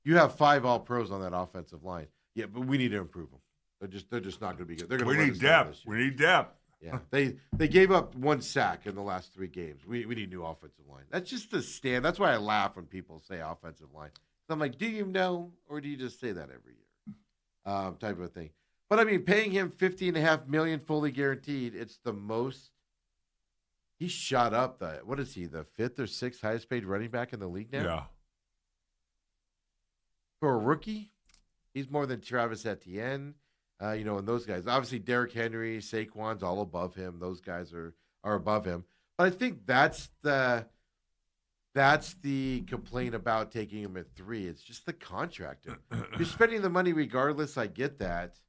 You have 5 all-pros on that offensive line. Yeah, but we need to improve them. They're just not going to be good. They're going We need depth. We need depth. Yeah, they gave up 1 sack in the last 3 games. We need new offensive line. That's just the stand. That's why I laugh when people say offensive line. So I'm like, do you know, or do you just say that every year? Type of thing. But I mean, paying him $50.5 million fully guaranteed. It's the most. He shot up the. What is he? The 5th or 6th highest paid running back in the league now. Yeah. For a rookie, he's more than Travis Etienne. And those guys. Obviously, Derrick Henry, Saquon's all above him. Those guys are above him. But I think that's the complaint about taking him at 3. It's just the contract. You're spending the money regardless. I get that.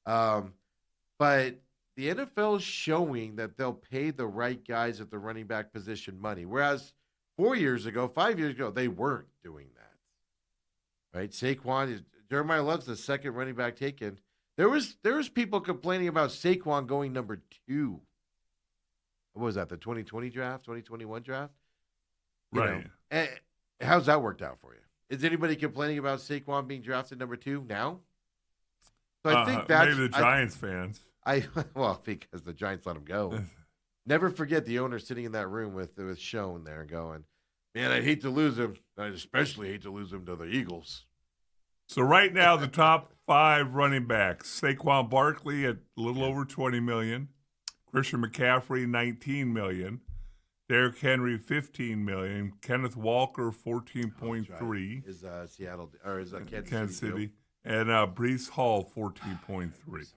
But the NFL is showing that they'll pay the right guys at the running back position money. Whereas 4 years ago, 5 years ago, they weren't doing that. Right? Jeremiah Love's the second running back taken. There was people complaining about Saquon going number 2. What was that? The 2020 draft, 2021 draft? Right. How's that worked out for you? Is anybody complaining about Saquon being drafted number 2 now? So I think that's maybe the Giants fans. Because the Giants let him go. Never forget the owner sitting in that room with Schoen there going, man, I'd hate to lose him. I'd especially hate to lose him to the Eagles. So right now, the top 5 running backs: Saquon Barkley at a little over $20 million, Christian McCaffrey $19 million, Derrick Henry $15 million, Kenneth Walker $14.3. Is Seattle or is Kansas City, and Breece Hall $14.3.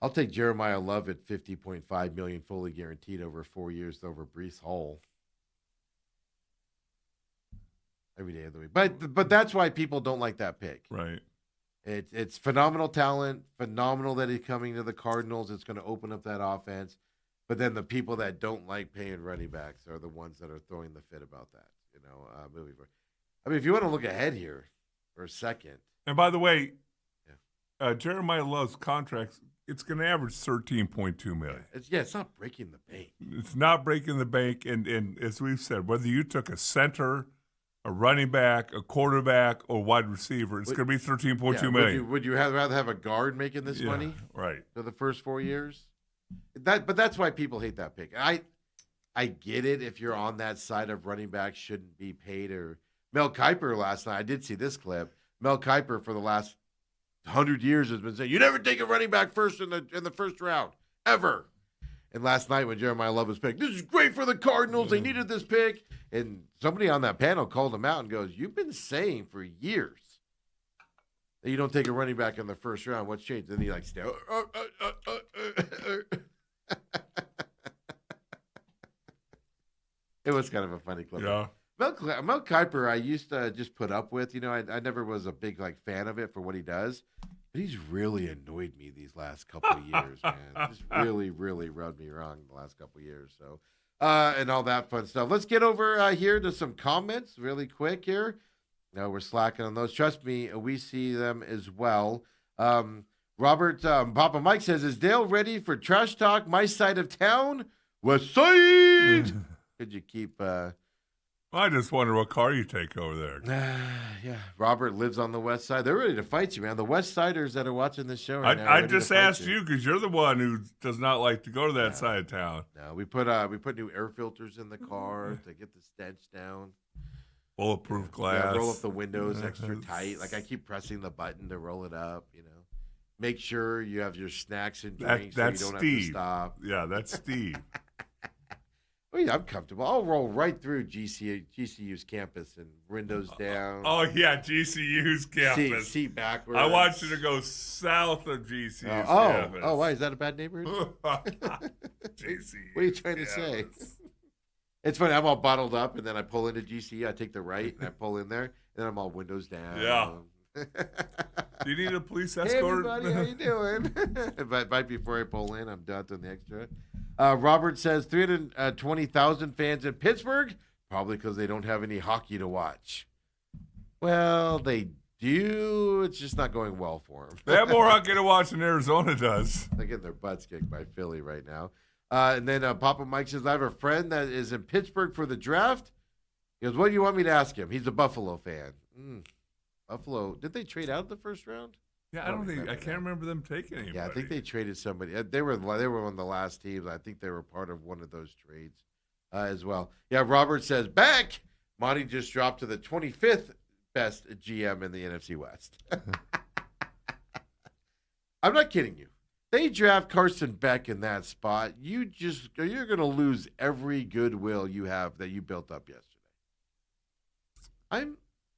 I'll take Jeremiah Love at $50.5 million fully guaranteed over 4 years over Breece Hall. Every day of the week. But that's why people don't like that pick. Right. It's phenomenal talent, phenomenal that he's coming to the Cardinals. It's going to open up that offense. But then the people that don't like paying running backs are the ones that are throwing the fit about that. Moving forward. I mean, if you want to look ahead here for a second. And by the way, Jeremiah Love's contract, it's going to average $13.2 million. It's not breaking the bank. It's not breaking the bank. And as we've said, whether you took a center, a running back, a quarterback, or wide receiver, it's going to be $13.2 million. Would you rather have a guard making this money? Right. For the first 4 years? But that's why people hate that pick. I get it if you're on that side of running back shouldn't be paid. Or Mel Kiper last night, I did see this clip. Mel Kiper for the last 100 years has been saying, you never take a running back first in the first round, ever. And last night when Jeremiah Love was picked, this is great for the Cardinals. They needed this pick. And somebody on that panel called him out and goes, you've been saying for years that you don't take a running back in the first round. What's changed? Then he like, it was kind of a funny clip. Yeah. Mel Kiper, I used to just put up with. I never was a big fan of it for what he does. But he's really annoyed me these last couple of years, man. Just really, really rubbed me wrong the last couple of years. So, and all that fun stuff. Let's get over here to some comments really quick here. No, we're slacking on those. Trust me, we see them as well. Robert Papa Mike says, is Dale ready for trash talk? My side of town, West Side. Could you keep... I just wonder what car you take over there. Yeah, Robert lives on the west side. They're ready to fight you, man. The West Siders that are watching this show right now. I just asked you because you're the one who does not like to go to that side of town. No, we put new air filters in the car to get the stench down. Bulletproof glass. Roll up the windows extra tight. Like I keep pressing the button to roll it up. Make sure you have your snacks and drinks so you don't have to stop. Yeah, that's Steve. Oh, yeah, I'm comfortable. I'll roll right through GCU's campus and windows down. Oh, yeah, GCU's campus. Seat backwards. I want you to go south of GCU's campus. Oh, why? Is that a bad neighborhood? GCU. What are you trying to say? It's funny. I'm all bottled up, and then I pull into GCU. I take the right, and I pull in there, and then I'm all windows down. Yeah. Do you need a police escort? Hey, everybody, how you doing? But right before I pull in, I'm done doing the extra. Robert says 320,000 fans in Pittsburgh, probably because they don't have any hockey to watch. Well, they do. It's just not going well for them. They have more hockey to watch than Arizona does. They're getting their butts kicked by Philly right now. And then Papa Mike says, I have a friend that is in Pittsburgh for the draft. He goes, what do you want me to ask him? He's a Buffalo fan. Buffalo, did they trade out the first round? Yeah, I can't remember them taking anybody. Yeah, I think they traded somebody. They were one of the last teams. I think they were part of one of those trades as well. Yeah, Robert says, back. Monty just dropped to the 25th best GM in the NFC West. I'm not kidding you. They draft Carson Beck in that spot. You're going to lose every goodwill you have that you built up yesterday.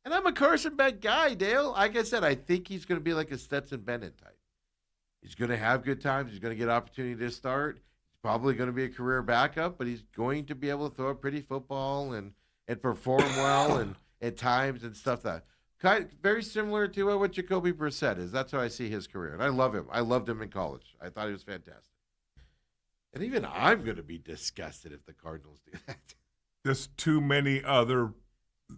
I'm a Carson Beck guy, Dale. Like I said, I think he's going to be like a Stetson Bennett type. He's going to have good times. He's going to get opportunity to start. He's probably going to be a career backup, but he's going to be able to throw a pretty football and perform well and at times and stuff very similar to what Jacoby Brissett is. That's how I see his career. And I love him. I loved him in college. I thought he was fantastic. And even I'm going to be disgusted if the Cardinals do that. There's too many other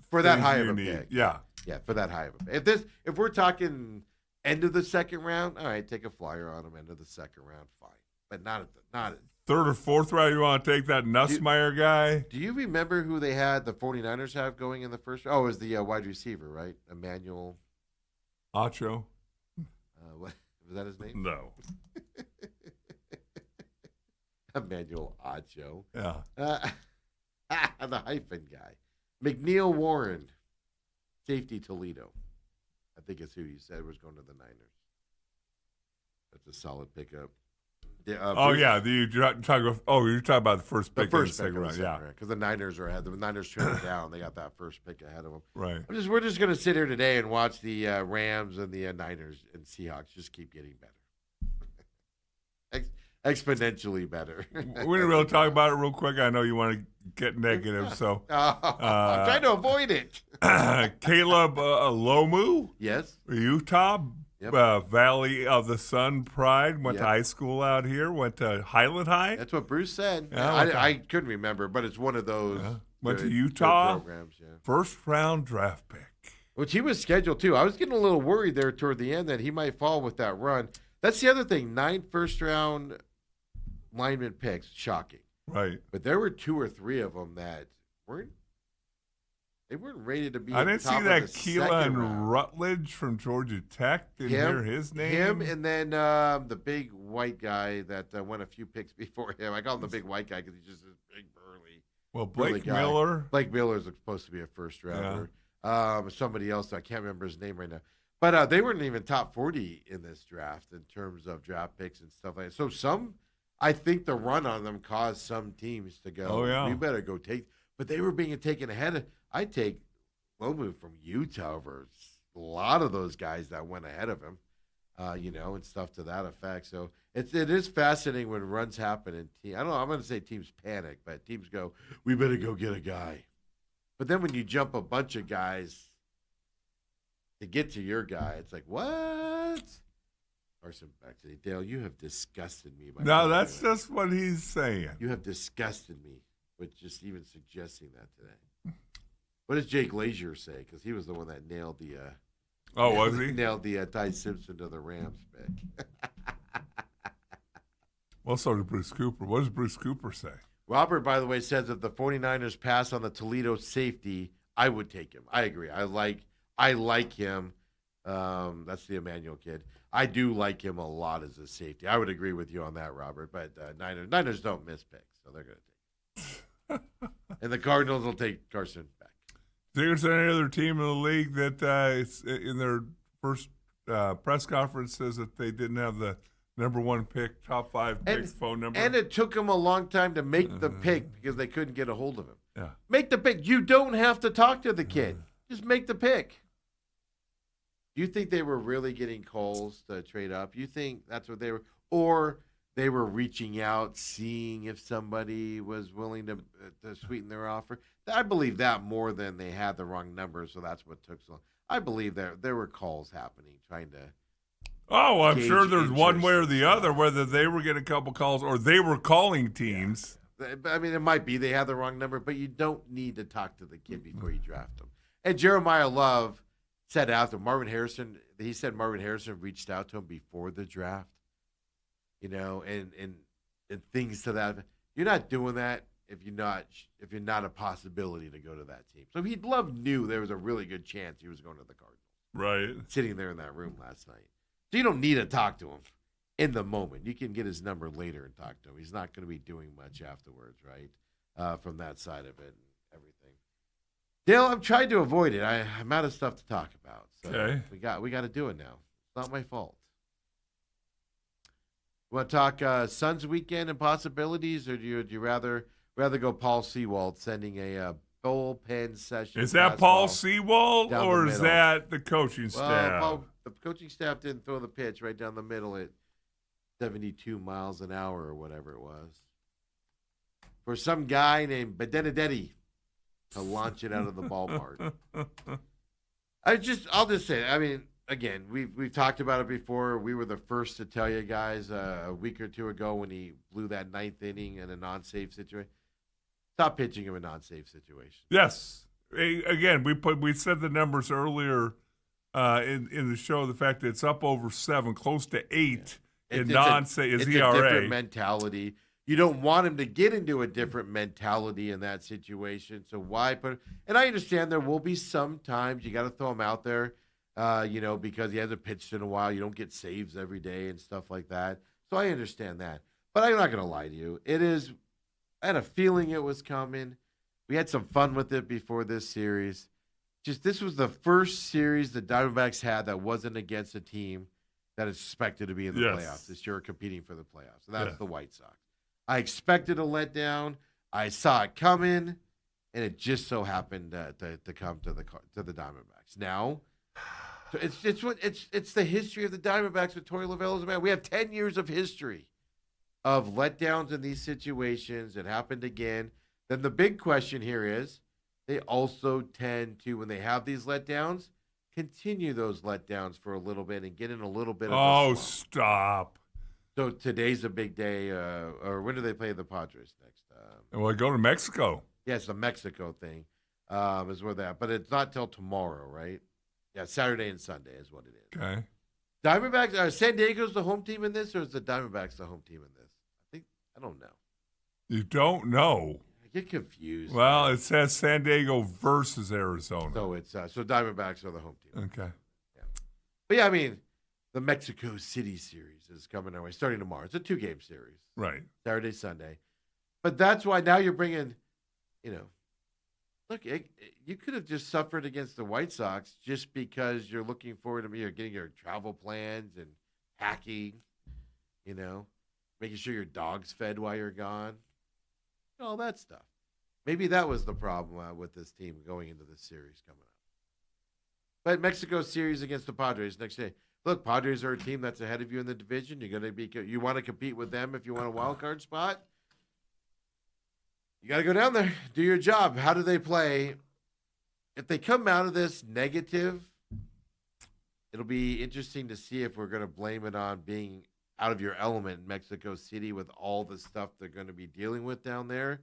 for that high of a pick. Yeah, for that high of a pick. If we're talking end of the second round, all right, take a flyer on him. End of the second round, fine, but not at third or fourth round. You want to take that Nussmeier guy? Do you remember who they had the 49ers have going in the first round? Oh, it was the wide receiver, right? Emmanuel Acho. What was that his name? No. Emmanuel Acho. Yeah. The hyphen guy. McNeil Warren, safety Toledo. I think it's who you said was going to the Niners. That's a solid pickup. You're talking about the first pick in the second round. Yeah, because the Niners are ahead. The Niners traded down. They got that first pick ahead of them. Right. We're just going to sit here today and watch the Rams and the Niners and Seahawks just keep getting better. Exponentially better. We're going to really talk about it real quick. I know you want to get negative, so I'm trying to avoid it. Caleb Lomu, yes, Utah, Valley of the Sun Pride, went to high school out here, went to Highland High. That's what Bruce said. Yeah, I couldn't remember, but it's one of those. Went to Utah, programs, first round draft pick. Which he was scheduled to. I was getting a little worried there toward the end that he might fall with that run. That's the other thing. 9 first round lineman picks, shocking. Right. But there were 2 or 3 of them that weren't rated to be. I didn't see that Keelan Rutledge from Georgia Tech. Didn't hear his name. Him and then the big white guy that went a few picks before him. I call him the big white guy because he's just a big burly. Well, Blake Miller. Blake Miller is supposed to be a first rounder. Yeah. Somebody else, I can't remember his name right now. But they weren't even top 40 in this draft in terms of draft picks and stuff like that. So some I think the run on them caused some teams to go, Oh, yeah. we better go take. But they were being taken ahead of. I take Lomu from Utah over a lot of those guys that went ahead of him, and stuff to that effect. So it is fascinating when runs happen and I don't know. I'm going to say teams panic, but teams go, we better go get a guy. But then when you jump a bunch of guys to get to your guy, it's like, what? Carson back to Dale, you have disgusted me. No, that's just what he's saying. You have disgusted me with just even suggesting that today. What does Jake Glazier say? Because he was the one that nailed the. Was he? Nailed the Ty Simpson to the Rams pick. Well, so did Bruce Cooper. What does Bruce Cooper say? Robert, by the way, says if the 49ers pass on the Toledo safety, I would take him. I agree. I like him. That's the Emmanuel kid. I do like him a lot as a safety. I would agree with you on that, Robert. But Niners don't miss picks, so they're going to take him. And the Cardinals will take Carson back. There's any other team in the league that in their first press conference says that they didn't have the number 1 pick, top 5 pick phone number. And it took them a long time to make the pick because they couldn't get a hold of him. Yeah. Make the pick. You don't have to talk to the kid. Just make the pick. Do you think they were really getting calls to trade up? You think that's what they were? Or they were reaching out, seeing if somebody was willing to sweeten their offer? I believe that more than they had the wrong number, so that's what took so long. I believe there were calls happening, trying to. Oh, I'm gauge sure there's one way or interest the and other, stuff. whether they were getting a couple calls or they were calling teams. I mean, it might be they had the wrong number, but you don't need to talk to the kid before you draft him. And Jeremiah Love said after Marvin Harrison, he said Marvin Harrison reached out to him before the draft, and things to that. You're not doing that if you're not a possibility to go to that team. So Love knew there was a really good chance he was going to the Cardinals. Right. Sitting there in that room last night. So you don't need to talk to him in the moment. You can get his number later and talk to him. He's not going to be doing much afterwards, right? From that side of it and everything. Dale, I'm trying to avoid it. I'm out of stuff to talk about. So Okay. we got to do it now. It's not my fault. You want to talk Suns weekend and possibilities, or do you rather go Paul Sewald sending a bullpen session? Is that Paul fastball Sewald down the or is middle? that the coaching Well, staff? the coaching staff didn't throw the pitch right down the middle at 72 miles an hour or whatever it was. For some guy named Benedetti to launch it out of the ballpark. I'll just say, I mean, again, we've talked about it before. We were the first to tell you guys a week or two ago when he blew that 9th inning in a non-safe situation. Stop pitching him a non-safe situation. Yes. Again, we said the numbers earlier in the show. The fact that it's up over 7, close to 8 in non-safe is it's ERA. a different mentality. You don't want him to get into a different mentality in that situation. So why put? And I understand there will be some times you got to throw him out there, because he hasn't pitched in a while. You don't get saves every day and stuff like that. So I understand that. But I'm not going to lie to you. I had a feeling it was coming. We had some fun with it before this series. This was the first series the Diamondbacks had that wasn't against a team that is expected to be in the playoffs this year, competing for the playoffs. And that's the White Sox. I expected a letdown. I saw it coming, and it just so happened to come to the Diamondbacks. Now, so it's the history of the Diamondbacks with Torey Lovullo as a man. We have 10 years of history of letdowns in these situations. It happened again. Then the big question here is, they also tend to, when they have these letdowns, continue those letdowns for a little bit and get in a little bit of a slump. Stop. So today's a big day, or when do they play the Padres next? Well, go to Mexico. Yeah, it's the Mexico thing is where that, but it's not till tomorrow, right? Yeah, Saturday and Sunday is what it is. Okay. Diamondbacks, San Diego's the home team in this, or is the Diamondbacks the home team in this? I don't know. You don't know. I get confused. Well, it says San Diego versus Arizona. So it's so Diamondbacks are the home team. Okay. Yeah. But yeah, I mean, the Mexico City series is coming our way, starting tomorrow. It's a 2-game series. Right. Saturday, Sunday. But that's why now you're bringing, look, you could have just suffered against the White Sox just because you're looking forward to getting your travel plans and packing, making sure your dog's fed while you're gone, all that stuff. Maybe that was the problem with this team going into this series coming up. But Mexico series against the Padres next day. Look, Padres are a team that's ahead of you in the division. You want to compete with them if you want a wild card spot. You got to go down there, do your job. How do they play? If they come out of this negative, it'll be interesting to see if we're going to blame it on being out of your element in Mexico City with all the stuff they're going to be dealing with down there.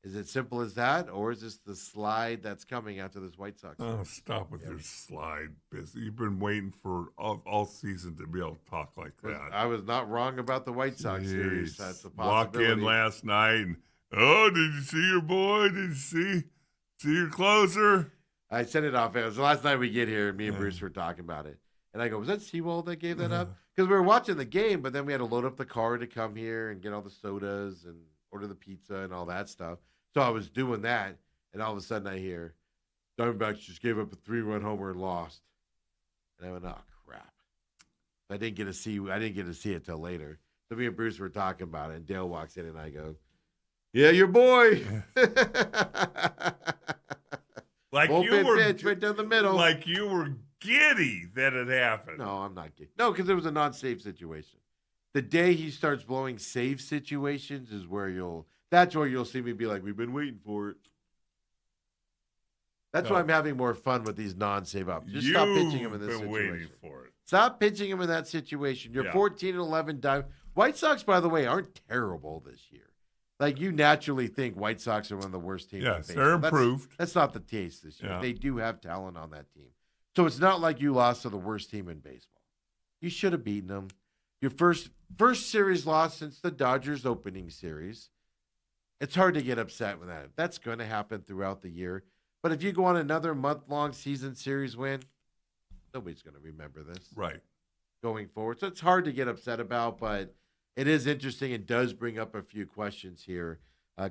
Is it simple as that, or is this the slide that's coming after this White Sox? Oh, stop with your slide business. You've been waiting for all season to be able to talk like that. I was not wrong about the White Sox series. That's a Walk possibility. in last night and, did you see your boy? Did you see your closer? I sent it off. It was last night we get here, me and Bruce were talking about it. And I go, was that Seawald that gave that up? Because we were watching the game, but then we had to load up the car to come here and get all the sodas and order the pizza and all that stuff. So I was doing that, and all of a sudden I hear, Diamondbacks just gave up a 3-run homer and lost. And I went, oh, crap. I didn't get to see it till later. So me and Bruce were talking about it, and Dale walks in, and I go, yeah, your boy. Like Bullpen you were pitch right down the middle. Like you were giddy that it happened. No, I'm not kidding. No, because it was a non-save situation. The day he starts blowing save situations is where that's where you'll see me be like, we've been waiting for it. That's why I'm having more fun with these non-save ups. Just stop pitching him in this been situation. Waiting for it. Stop pitching him in that situation. You're 14-11 dive. White Sox, by the way, aren't terrible this year. Like, you naturally think White Sox are one of the worst teams. Yes, in they're baseball. improved. That's not the case this year. Yeah. They do have talent on that team. So it's not like you lost to the worst team in baseball. You should have beaten them. Your first series loss since the Dodgers opening series. It's hard to get upset with that. That's going to happen throughout the year. But if you go on another month-long season series win, nobody's going to remember this. Right. Going forward. So it's hard to get upset about, but it is interesting. It does bring up a few questions here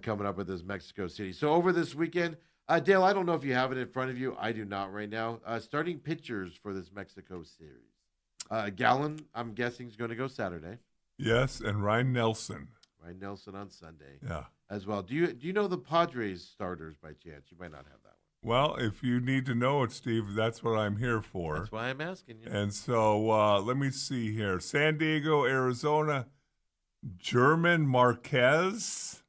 coming up with this Mexico City. So over this weekend, Dale, I don't know if you have it in front of you. I do not right now. Starting pitchers for this Mexico series. Gallen, I'm guessing, is going to go Saturday. Yes, and Ryan Nelson. Ryan Nelson on Sunday. Yeah. As well. Do you know the Padres starters by chance? You might not have that one. Well, if you need to know it, Steve, that's what I'm here for. That's why I'm asking you. And so let me see here. San Diego, Arizona, German Marquez.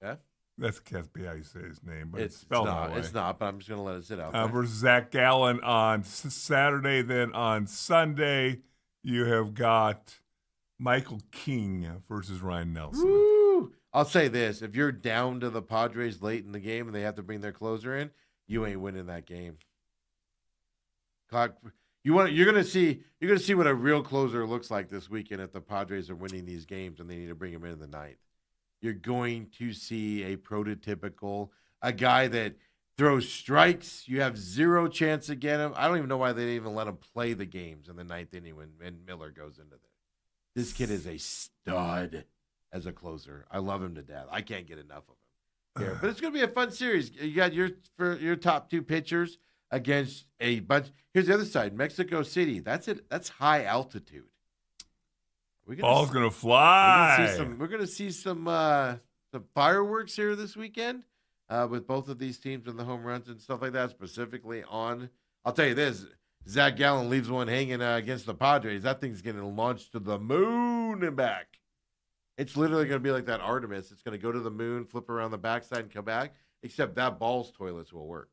Yeah? That can't be how you say his name, but it's It's spelled not. that way. It's not, but I'm just going to let it sit out there. Versus Zach Gallen on Saturday. Then on Sunday, you have got Michael King versus Ryan Nelson. Woo! I'll say this: if you're down to the Padres late in the game and they have to bring their closer in, you ain't winning that game. You're gonna see what a real closer looks like this weekend if the Padres are winning these games and they need to bring him in the ninth. You're going to see a prototypical, a guy that throws strikes. You have zero chance to get him. I don't even know why they didn't even let him play the games in the ninth inning when Miller goes into there. This kid is a stud as a closer. I love him to death. I can't get enough of him. Yeah, but it's going to be a fun series. You got your top two pitchers against a bunch. Here's the other side. Mexico City. That's it. That's high altitude. Ball's going to fly. We're going to see some fireworks here this weekend with both of these teams and the home runs and stuff like that. Specifically on, I'll tell you this. Zach Gallen leaves one hanging against the Padres. That thing's getting launched to the moon and back. It's literally going to be like that Artemis. It's going to go to the moon, flip around the backside, and come back. Except that ball's toilets will work.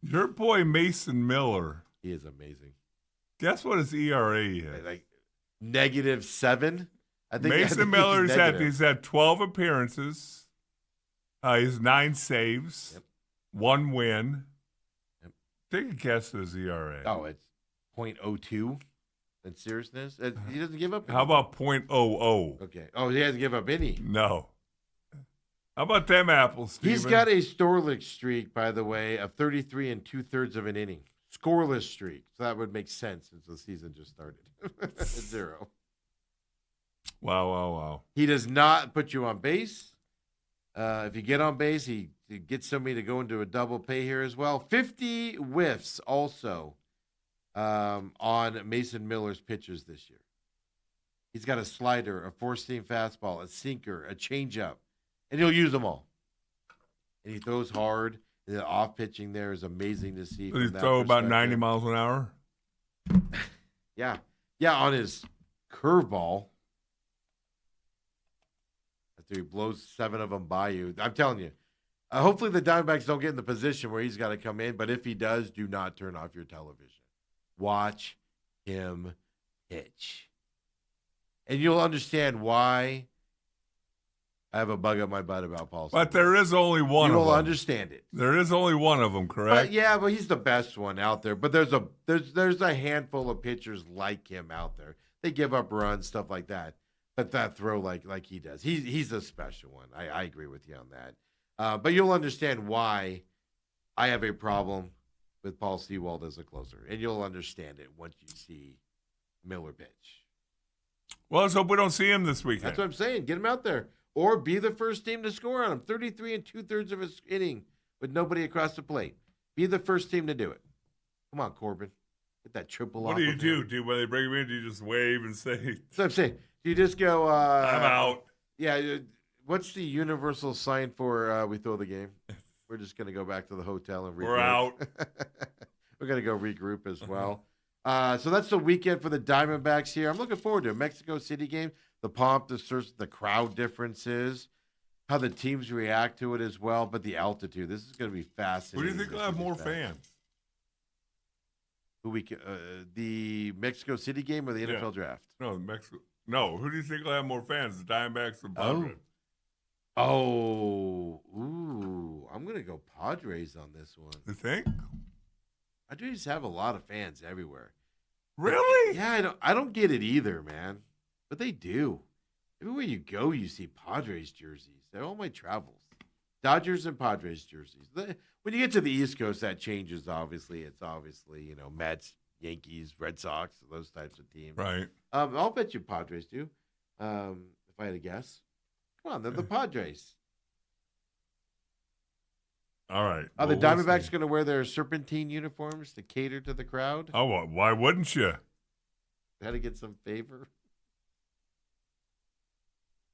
Your boy Mason Miller. He is amazing. Guess what his ERA is? Like -7. I think Mason Miller's he's had 12 appearances. He has 9 saves, 1 win. Yep. Take a guess at his ERA. Oh, it's .02. In seriousness, he doesn't give up any. How about .00? Okay. Oh, he hasn't give up any. No. How about them apples, Steven? He's got a scoreless streak, by the way, of 33 2/3 of an inning. Scoreless streak. So that would make sense since the season just started. 0. Wow. He does not put you on base. If you get on base, he gets somebody to go into a double pay here as well. 50 whiffs also on Mason Miller's pitches this year. He's got a slider, a four-seam fastball, a sinker, a changeup, and he'll use them all. And he throws hard. And the off pitching there is amazing to see. Does he throw about 90 miles an hour? Yeah. Yeah, on his curveball. After he blows 7 of them by you. I'm telling you. Hopefully the Diamondbacks don't get in the position where he's got to come in. But if he does, do not turn off your television. Watch him pitch. And you'll understand why I have a bug up my butt about Paul. But there is only one of them. You will understand it. There is only one of them, correct? But he's the best one out there. But there's a handful of pitchers like him out there. They give up runs, stuff like that. But that throw like he does, he's a special one. I agree with you on that. But you'll understand why I have a problem with Paul Sewald as a closer, and you'll understand it once you see Miller pitch. Well, let's hope we don't see him this weekend. That's what I'm saying. Get him out there. Or be the first team to score on him. 33 2/3 of his inning with nobody across the plate. Be the first team to do it. Come on, Corbin. Get that triple off. What do you do? Do when they bring him in, do you just wave and say, that's what I'm saying. Do you just go, I'm out? Yeah. What's the universal sign for we throw the game? We're just going to go back to the hotel and regroup. We're out. We're going to go regroup as well. So that's the weekend for the Diamondbacks here. I'm looking forward to a Mexico City game. The pomp, the crowd differences, how the teams react to it as well, but the altitude. This is going to be fascinating. Who do you think will have more fans? The Mexico City game or the NFL draft? No, Mexico. No, who do you think will have more fans? The Diamondbacks or Padres? I'm going to go Padres on this one. You think? Padres have a lot of fans everywhere. Really? Yeah, I don't get it either, man. But they do. Everywhere you go, you see Padres jerseys. They're all my travels. Dodgers and Padres jerseys. When you get to the East Coast, that changes, obviously. It's obviously, Mets, Yankees, Red Sox, those types of teams. Right. I'll bet you Padres do, if I had to guess. Come on, they're the Padres. All right. Are the Diamondbacks going to wear their serpentine uniforms to cater to the crowd? Oh, well, why wouldn't you? Had to get some favor.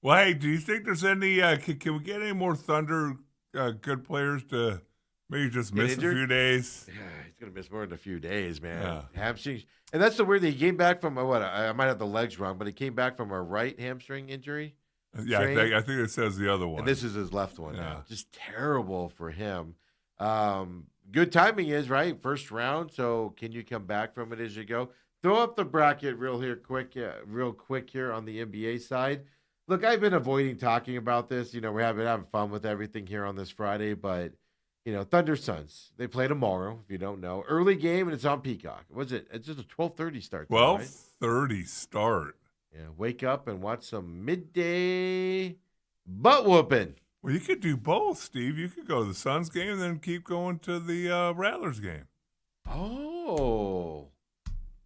Well, hey, do you think there's any? Can we get any more Thunder good players to maybe just miss a few days? Yeah, he's going to miss more than a few days, man. Yeah. Hamstrings. And that's the weird thing. He came back from I might have the legs wrong, but he came back from a right hamstring injury. Yeah, I think it says the other one. And this is his left one now. Just terrible for him. Good timing is, right? First round, so can you come back from it as you go? Throw up the bracket real quick here on the NBA side. Look, I've been avoiding talking about this. We're having fun with everything here on this Friday, but Thunder Suns, they play tomorrow. If you don't know, early game and it's on Peacock. It's just a 12:30 start. 12:30 start. Yeah, wake up and watch some midday butt whooping. Well, you could do both, Steve. You could go to the Suns game and then keep going to the Rattlers game. Oh,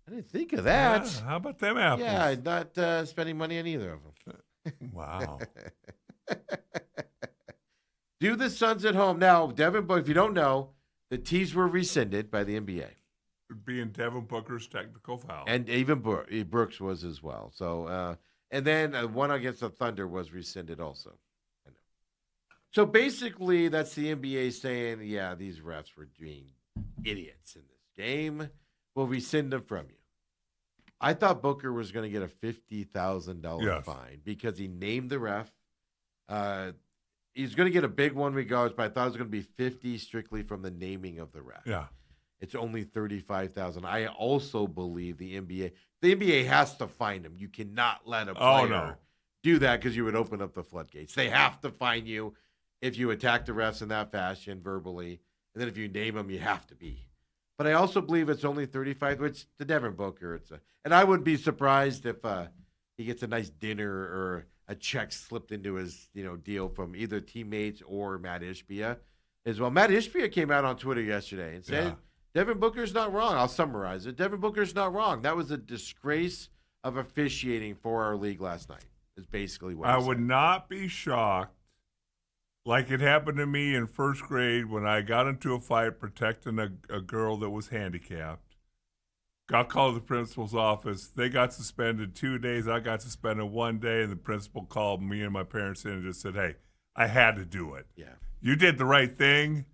I didn't think of that. Yeah, how about them apples? Yeah, not spending money on either of them. Wow. Do the Suns at home. Now, Devin Booker, if you don't know, the tees were rescinded by the NBA. Being Devin Booker's technical foul. And even Brooks was as well. So, and then one against the Thunder was rescinded also. I know. So basically, that's the NBA saying, yeah, these refs were being idiots in this game. We'll rescind them from you. I thought Booker was going to get a $50,000 fine because he named the ref. He's going to get a big one regardless, but I thought it was going to be 50 strictly from the naming of the ref. Yeah. It's only $35,000. I also believe the NBA has to fine him. You cannot let a player do that because you would open up the floodgates. They have to fine you if you attack the refs in that fashion verbally, and then if you name them, you have to be. But I also believe it's only $35,000, which to Devin Booker, and I wouldn't be surprised if he gets a nice dinner or a check slipped into his deal from either teammates or Matt Ishbia as well. Matt Ishbia came out on Twitter yesterday and said, Devin Booker's not wrong. I'll summarize it. Devin Booker's not wrong. That was a disgrace of officiating for our league last night, is basically what I he said. would not be shocked, like it happened to me in first grade when I got into a fight protecting a girl that was handicapped. got called to the principal's office. They got suspended 2 days. I got suspended 1 day, and the principal called me and my parents in and just said, hey, I had to do it. Yeah. You did the right thing,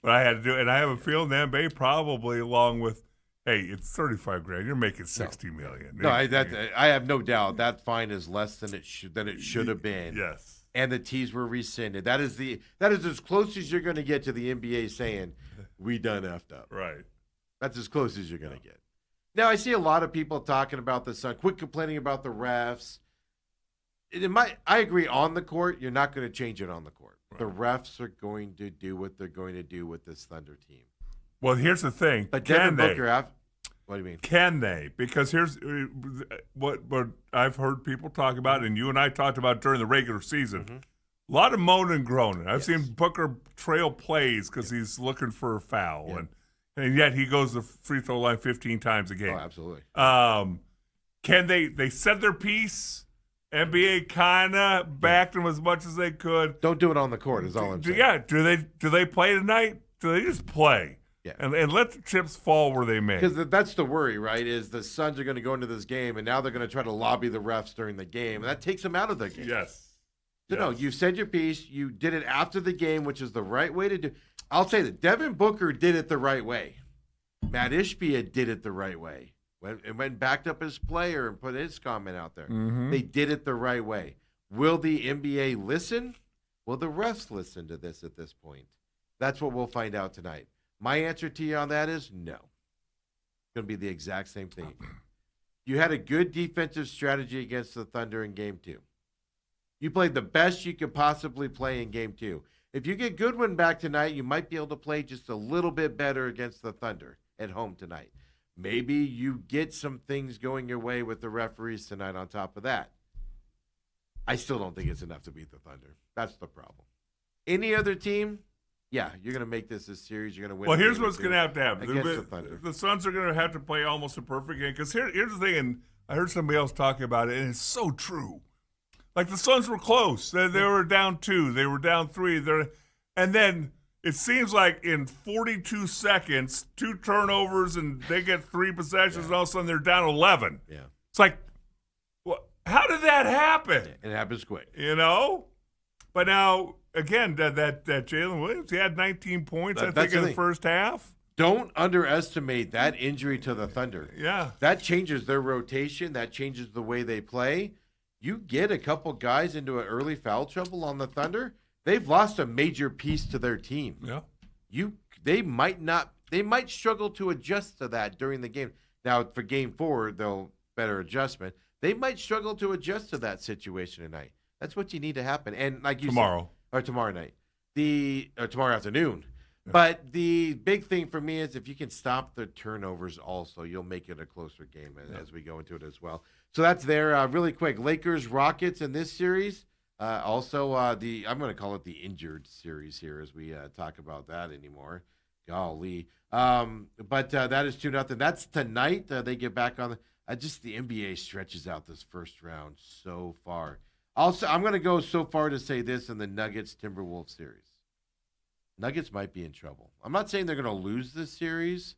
but I had to do it. And I have a feeling the NBA probably, along with, hey, it's $35,000. You're making $60 million. No, I have no doubt that fine is less than it should have been. Yes. And the T's were rescinded. That is as close as you're going to get to the NBA saying we done effed up. Right. That's as close as you're going to get. Now I see a lot of people talking about the Sun, quit complaining about the refs. I agree on the court. You're not going to change it on the court. Right. The refs are going to do what they're going to do with this Thunder team. Well, here's the thing. But Devin Booker, what do you mean? Can they? Because here's what I've heard people talk about, and you and I talked about during the regular season. Mm-hmm. A lot of moaning and groaning. I've seen Booker trail plays because he's looking for a foul, and yet he goes to the free throw line 15 times a game. Oh, absolutely. Can they said their piece? NBA kind of backed them as much as they could. Don't do it on the court is all I'm saying. Yeah. Do they play tonight? Do they just play? Yeah. And let the chips fall where they may. Because that's the worry, right, is the Suns are going to go into this game, and now they're going to try to lobby the refs during the game, and that takes them out of the game. Yes. So, no, you said your piece. You did it after the game, which is the right way to do. I'll say that Devin Booker did it the right way. Matt Ishbia did it the right way. Went and backed up his player and put his comment out there. Mm-hmm. They did it the right way. Will the NBA listen? Will the refs listen to this at this point? That's what we'll find out tonight. My answer to you on that is no. It's going to be the exact same thing. You had a good defensive strategy against the Thunder in Game 2. You played the best you could possibly play in Game 2. If you get Goodwin back tonight, you might be able to play just a little bit better against the Thunder at home tonight. Maybe you get some things going your way with the referees tonight on top of that. I still don't think it's enough to beat the Thunder. That's the problem. Any other team, yeah, you're going to make this a series. You're going to win. Well, here's what's going to happen. Against the Thunder. The Suns are going to have to play almost a perfect game. Because here's the thing, and I heard somebody else talking about it, and it's so true. Like, the Suns were close. They were down 2. They were down 3. And then it seems like in 42 seconds, 2 turnovers, and they get 3 possessions, and all of a sudden they're down 11. Yeah. It's like, well, how did that happen? It happens quick. You know? But now, again, that Jalen Williams, he had 19 points, I think, in the first half. Don't underestimate that injury to the Thunder. Yeah. That changes their rotation. That changes the way they play. You get a couple guys into an early foul trouble on the Thunder, they've lost a major piece to their team. Yeah. They might struggle to adjust to that during the game. Now, for Game 4, they'll better adjustment. They might struggle to adjust to that situation tonight. That's what you need to happen. And like you tomorrow night, or tomorrow afternoon. Yeah. But the big thing for me is if you can stop the turnovers also, you'll make it a closer game as we go into it as well. So that's there. Really quick, Lakers, Rockets in this series. Also, I'm going to call it the injured series here as we talk about that anymore. Golly. But that is 2-0. That's tonight. They get back on. Just the NBA stretches out this first round so far. Also, I'm going to go so far to say this in the Nuggets-Timberwolves series. Nuggets might be in trouble. I'm not saying they're going to lose this series,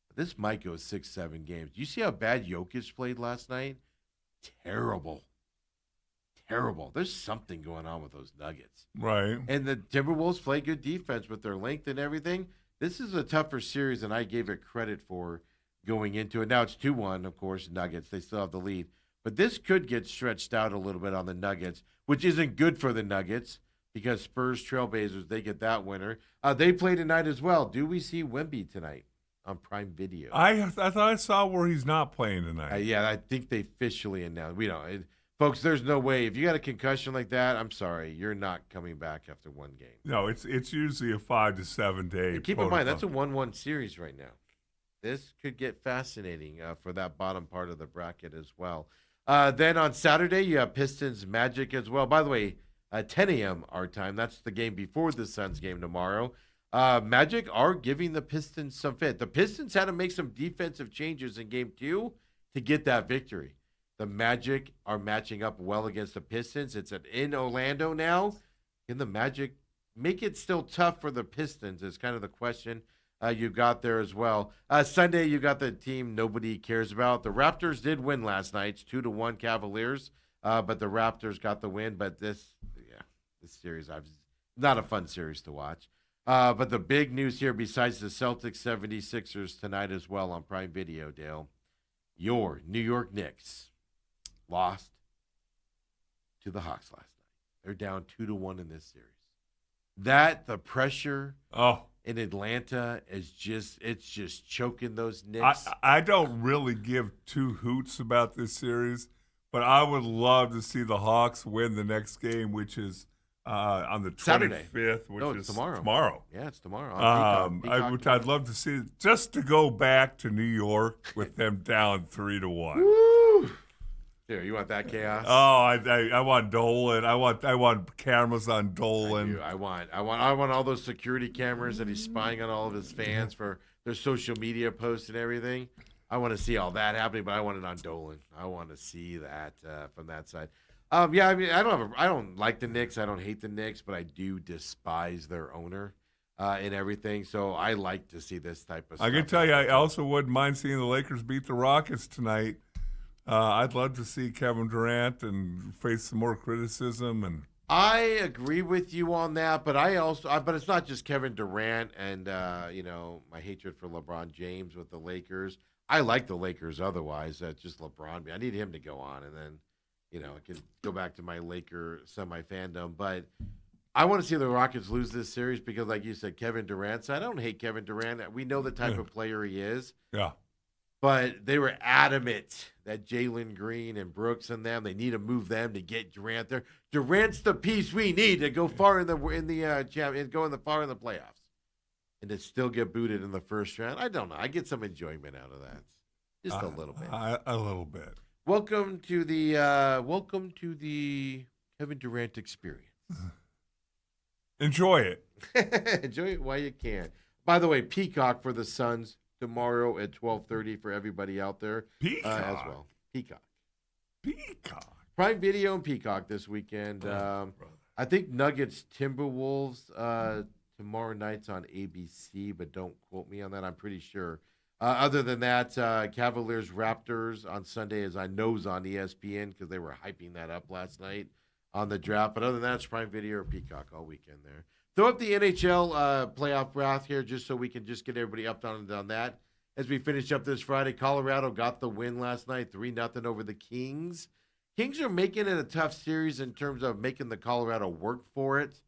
but this might go 6-7 games. Do you see how bad Jokic played last night? Terrible. There's something going on with those Nuggets. Right. And the Timberwolves play good defense with their length and everything. This is a tougher series than I gave it credit for going into it. Now it's 2-1, of course, Nuggets. They still have the lead. But this could get stretched out a little bit on the Nuggets, which isn't good for the Nuggets because Spurs Trailblazers, they get that winner. They play tonight as well. Do we see Wemby tonight on Prime Video? I thought I saw where he's not playing tonight. Yeah, I think they officially announced. We don't. Folks, there's no way. If you got a concussion like that, I'm sorry. You're not coming back after one game. No, it's usually a 5 to 7 day And keep in mind, that's a 1-1 series right now. This could get fascinating for that bottom part of the bracket as well. Then on Saturday, you have Pistons Magic as well. By the way, 10 a.m. our time. That's the game before the Suns game tomorrow. Magic are giving the Pistons some fit. The Pistons had to make some defensive changes in Game 2 to get that victory. The Magic are matching up well against the Pistons. It's in Orlando now. Can the Magic make it still tough for the Pistons is kind of the question. you got there as well. Sunday, you got the team nobody cares about. The Raptors did win last night. It's 2-1 Cavaliers, but the Raptors got the win. But this series, not a fun series to watch. But the big news here, besides the Celtics 76ers tonight as well on Prime Video, Dale, your New York Knicks lost to the Hawks last night. They're down 2-1 in this series. The pressure in Atlanta is just choking those Knicks. I don't really give two hoots about this series, but I would love to see the Hawks win the next game, which is on the 25th, Saturday. which is tomorrow. Yeah, it's tomorrow. On Peacock which I'd love to see, just to go back to New York with them down 3-1. Woo! Here, you want that chaos? Oh, I want Dolan. I want cameras on Dolan. I want all those security cameras that he's spying on all of his fans for their social media posts and everything. I want to see all that happening, but I want it on Dolan. I want to see that from that side. I mean, I don't like the Knicks. I don't hate the Knicks, but I do despise their owner and everything. So I like to see this type of stuff. I can tell you, I also wouldn't mind seeing the Lakers beat the Rockets tonight. I'd love to see Kevin Durant and face some more criticism. And I agree with you on that, but but it's not just Kevin Durant and my hatred for LeBron James with the Lakers. I like the Lakers otherwise. Just LeBron. I need him to go on, and then I can go back to my Laker semi-fandom. But I want to see the Rockets lose this series because, like you said, Kevin Durant. So I don't hate Kevin Durant. We know the type of player he is. Yeah. But they were adamant that Jalen Green and Brooks and them, they need to move them to get Durant there. Durant's the piece we need to go far in the playoffs, and to still get booted in the first round. I don't know. I get some enjoyment out of that, just a little bit. A little bit. Welcome to the Kevin Durant experience. Enjoy it. Enjoy it while you can. By the way, Peacock for the Suns tomorrow at 12:30 for everybody out there. Peacock as well. Peacock. Prime Video and Peacock this weekend. I think Nuggets Timberwolves tomorrow night's on ABC, but don't quote me on that. I'm pretty sure. Other than that, Cavaliers Raptors on Sunday, as I know, is on ESPN because they were hyping that up last night on the draft. But other than that, it's Prime Video or Peacock all weekend there. Throw up the NHL playoff brath here just so we can just get everybody up on that. As we finish up this Friday, Colorado got the win last night, 3-0 over the Kings. Kings are making it a tough series in terms of making the Colorado work for it.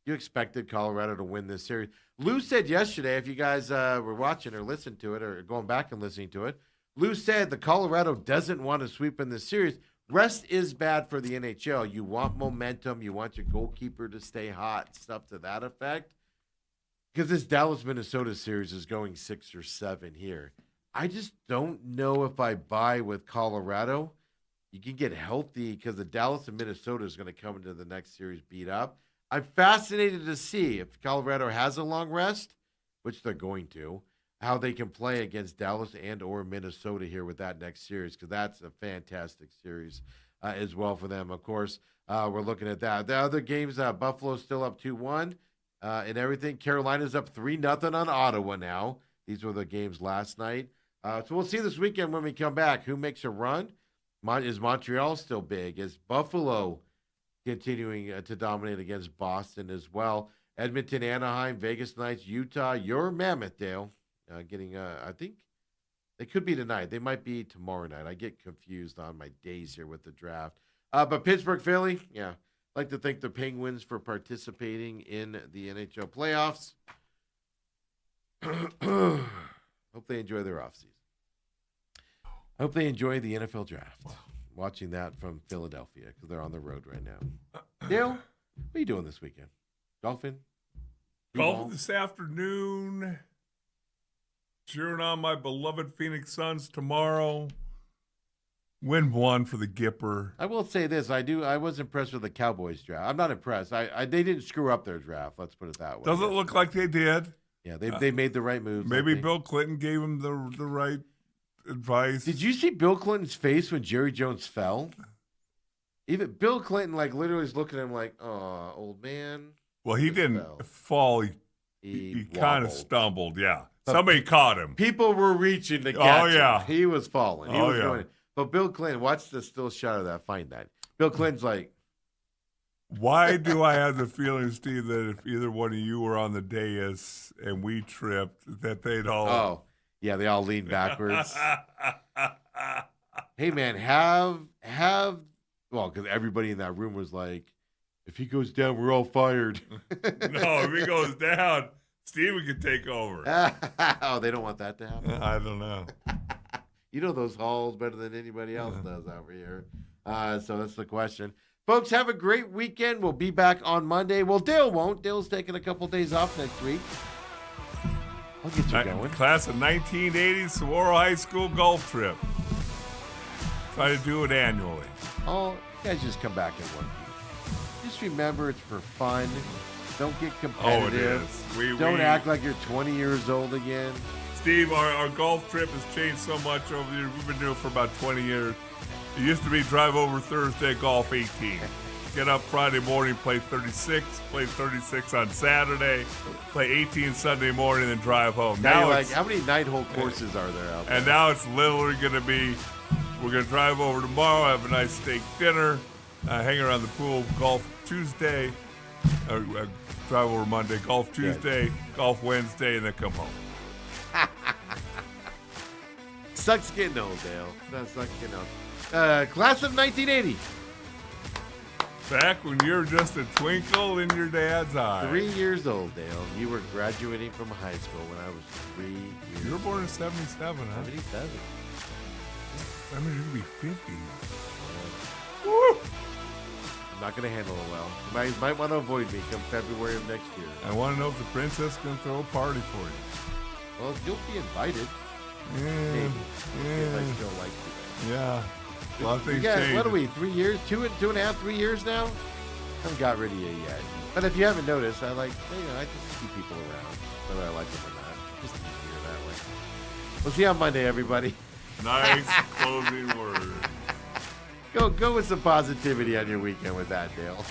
You expected Colorado to win this series. Lou said yesterday, if you guys were watching or listened to it or going back and listening to it, Lou said the Colorado doesn't want to sweep in this series. Rest is bad for the NHL. You want momentum. You want your goalkeeper to stay hot, stuff to that effect. Because this Dallas-Minnesota series is going 6 or 7 here. I just don't know if I buy with Colorado. You can get healthy because the Dallas and Minnesota is going to come into the next series beat up. I'm fascinated to see if Colorado has a long rest, which they're going to, how they can play against Dallas and or Minnesota here with that next series, because that's a fantastic series as well for them. Of course, we're looking at that. The other games, Buffalo's still up 2-1 and everything. Carolina's up 3-0 on Ottawa now. These were the games last night. So we'll see this weekend when we come back who makes a run. Is Montreal still big? Is Buffalo continuing to dominate against Boston as well? Edmonton, Anaheim, Vegas Knights, Utah, your Mammoth, Dale. I think they could be tonight. They might be tomorrow night. I get confused on my days here with the draft. But Pittsburgh, Philly, yeah. I'd like to thank the Penguins for participating in the NHL playoffs. Hope they enjoy their offseason. I hope they enjoy the NFL draft. Watching that from Philadelphia because they're on the road right now. Dale, what are you doing this weekend? Golfing? Golf this afternoon. Cheering on my beloved Phoenix Suns tomorrow. Win one for the Gipper. I will say this: I was impressed with the Cowboys draft. I'm not impressed. They didn't screw up their draft. Let's put it that way. Doesn't look like they did. Yeah, they made the right moves. Maybe Bill Clinton gave them the right advice. Did you see Bill Clinton's face when Jerry Jones fell? Even Bill Clinton, literally is looking at him like, "Oh, old man." Well, he didn't fall. He kind of wobbled. stumbled. Yeah. Somebody caught him. People were reaching to catch yeah. him. He was falling. He was yeah. going. But Bill Clinton, watch the still shot of that. Find that. Bill Clinton's like, Why do I have the feeling, Steve, that if either one of you were on the dais and we tripped, that they'd all... oh, yeah, they all leaned backwards. Hey, man, have well, because everybody in that room was like, if he goes down, we're all fired. No, if he goes down, Steven could take over. Oh, they don't want that to happen? I don't know. You know those halls better than anybody else does over here. So that's the question. Folks, have a great weekend. We'll be back on Monday. Well, Dale won't. Dale's taking a couple days off next week. I'll get you going. Class of 1980 Saguaro High School golf trip. Try to do it annually. Oh, you guys just come back in one piece. Just remember, it's for fun. Don't get competitive. Oh, it is. Don't act like you're 20 years old again. Steve, our golf trip has changed so much over the years. We've been doing it for about 20 years. It used to be drive over Thursday, golf 18. Get up Friday morning, play 36, play 36 on Saturday, play 18 Sunday morning, then drive home. Now you're like, how many night hole courses are there out there? And now it's literally going to be, we're going to drive over tomorrow, have a nice steak dinner, hang around the pool, golf Tuesday, drive over Monday, golf Tuesday, golf Wednesday, and then come home. Sucks getting old, Dale. That sucks getting old. Class of 1980. Back when you're just a twinkle in your dad's eye. 3 years old, Dale. You were graduating from high school when I was 3 years. You were born in 77, huh? 77. I mean, you'd be 50. Woo! I'm not going to handle it well. You might want to avoid me come February of next year. I want to know if the princess can throw a party for you. Well, you'll be invited. Yeah. Maybe. If I still like you. Yeah. A lot of things Yeah, change. what are we, 3 years? Two and a half, 3 years now? I haven't got rid of you yet. But if you haven't noticed, I just keep people around, whether I like them or not. Just easier that way. We'll see you on Monday, everybody. Nice closing words. Go with some positivity on your weekend with that, Dale.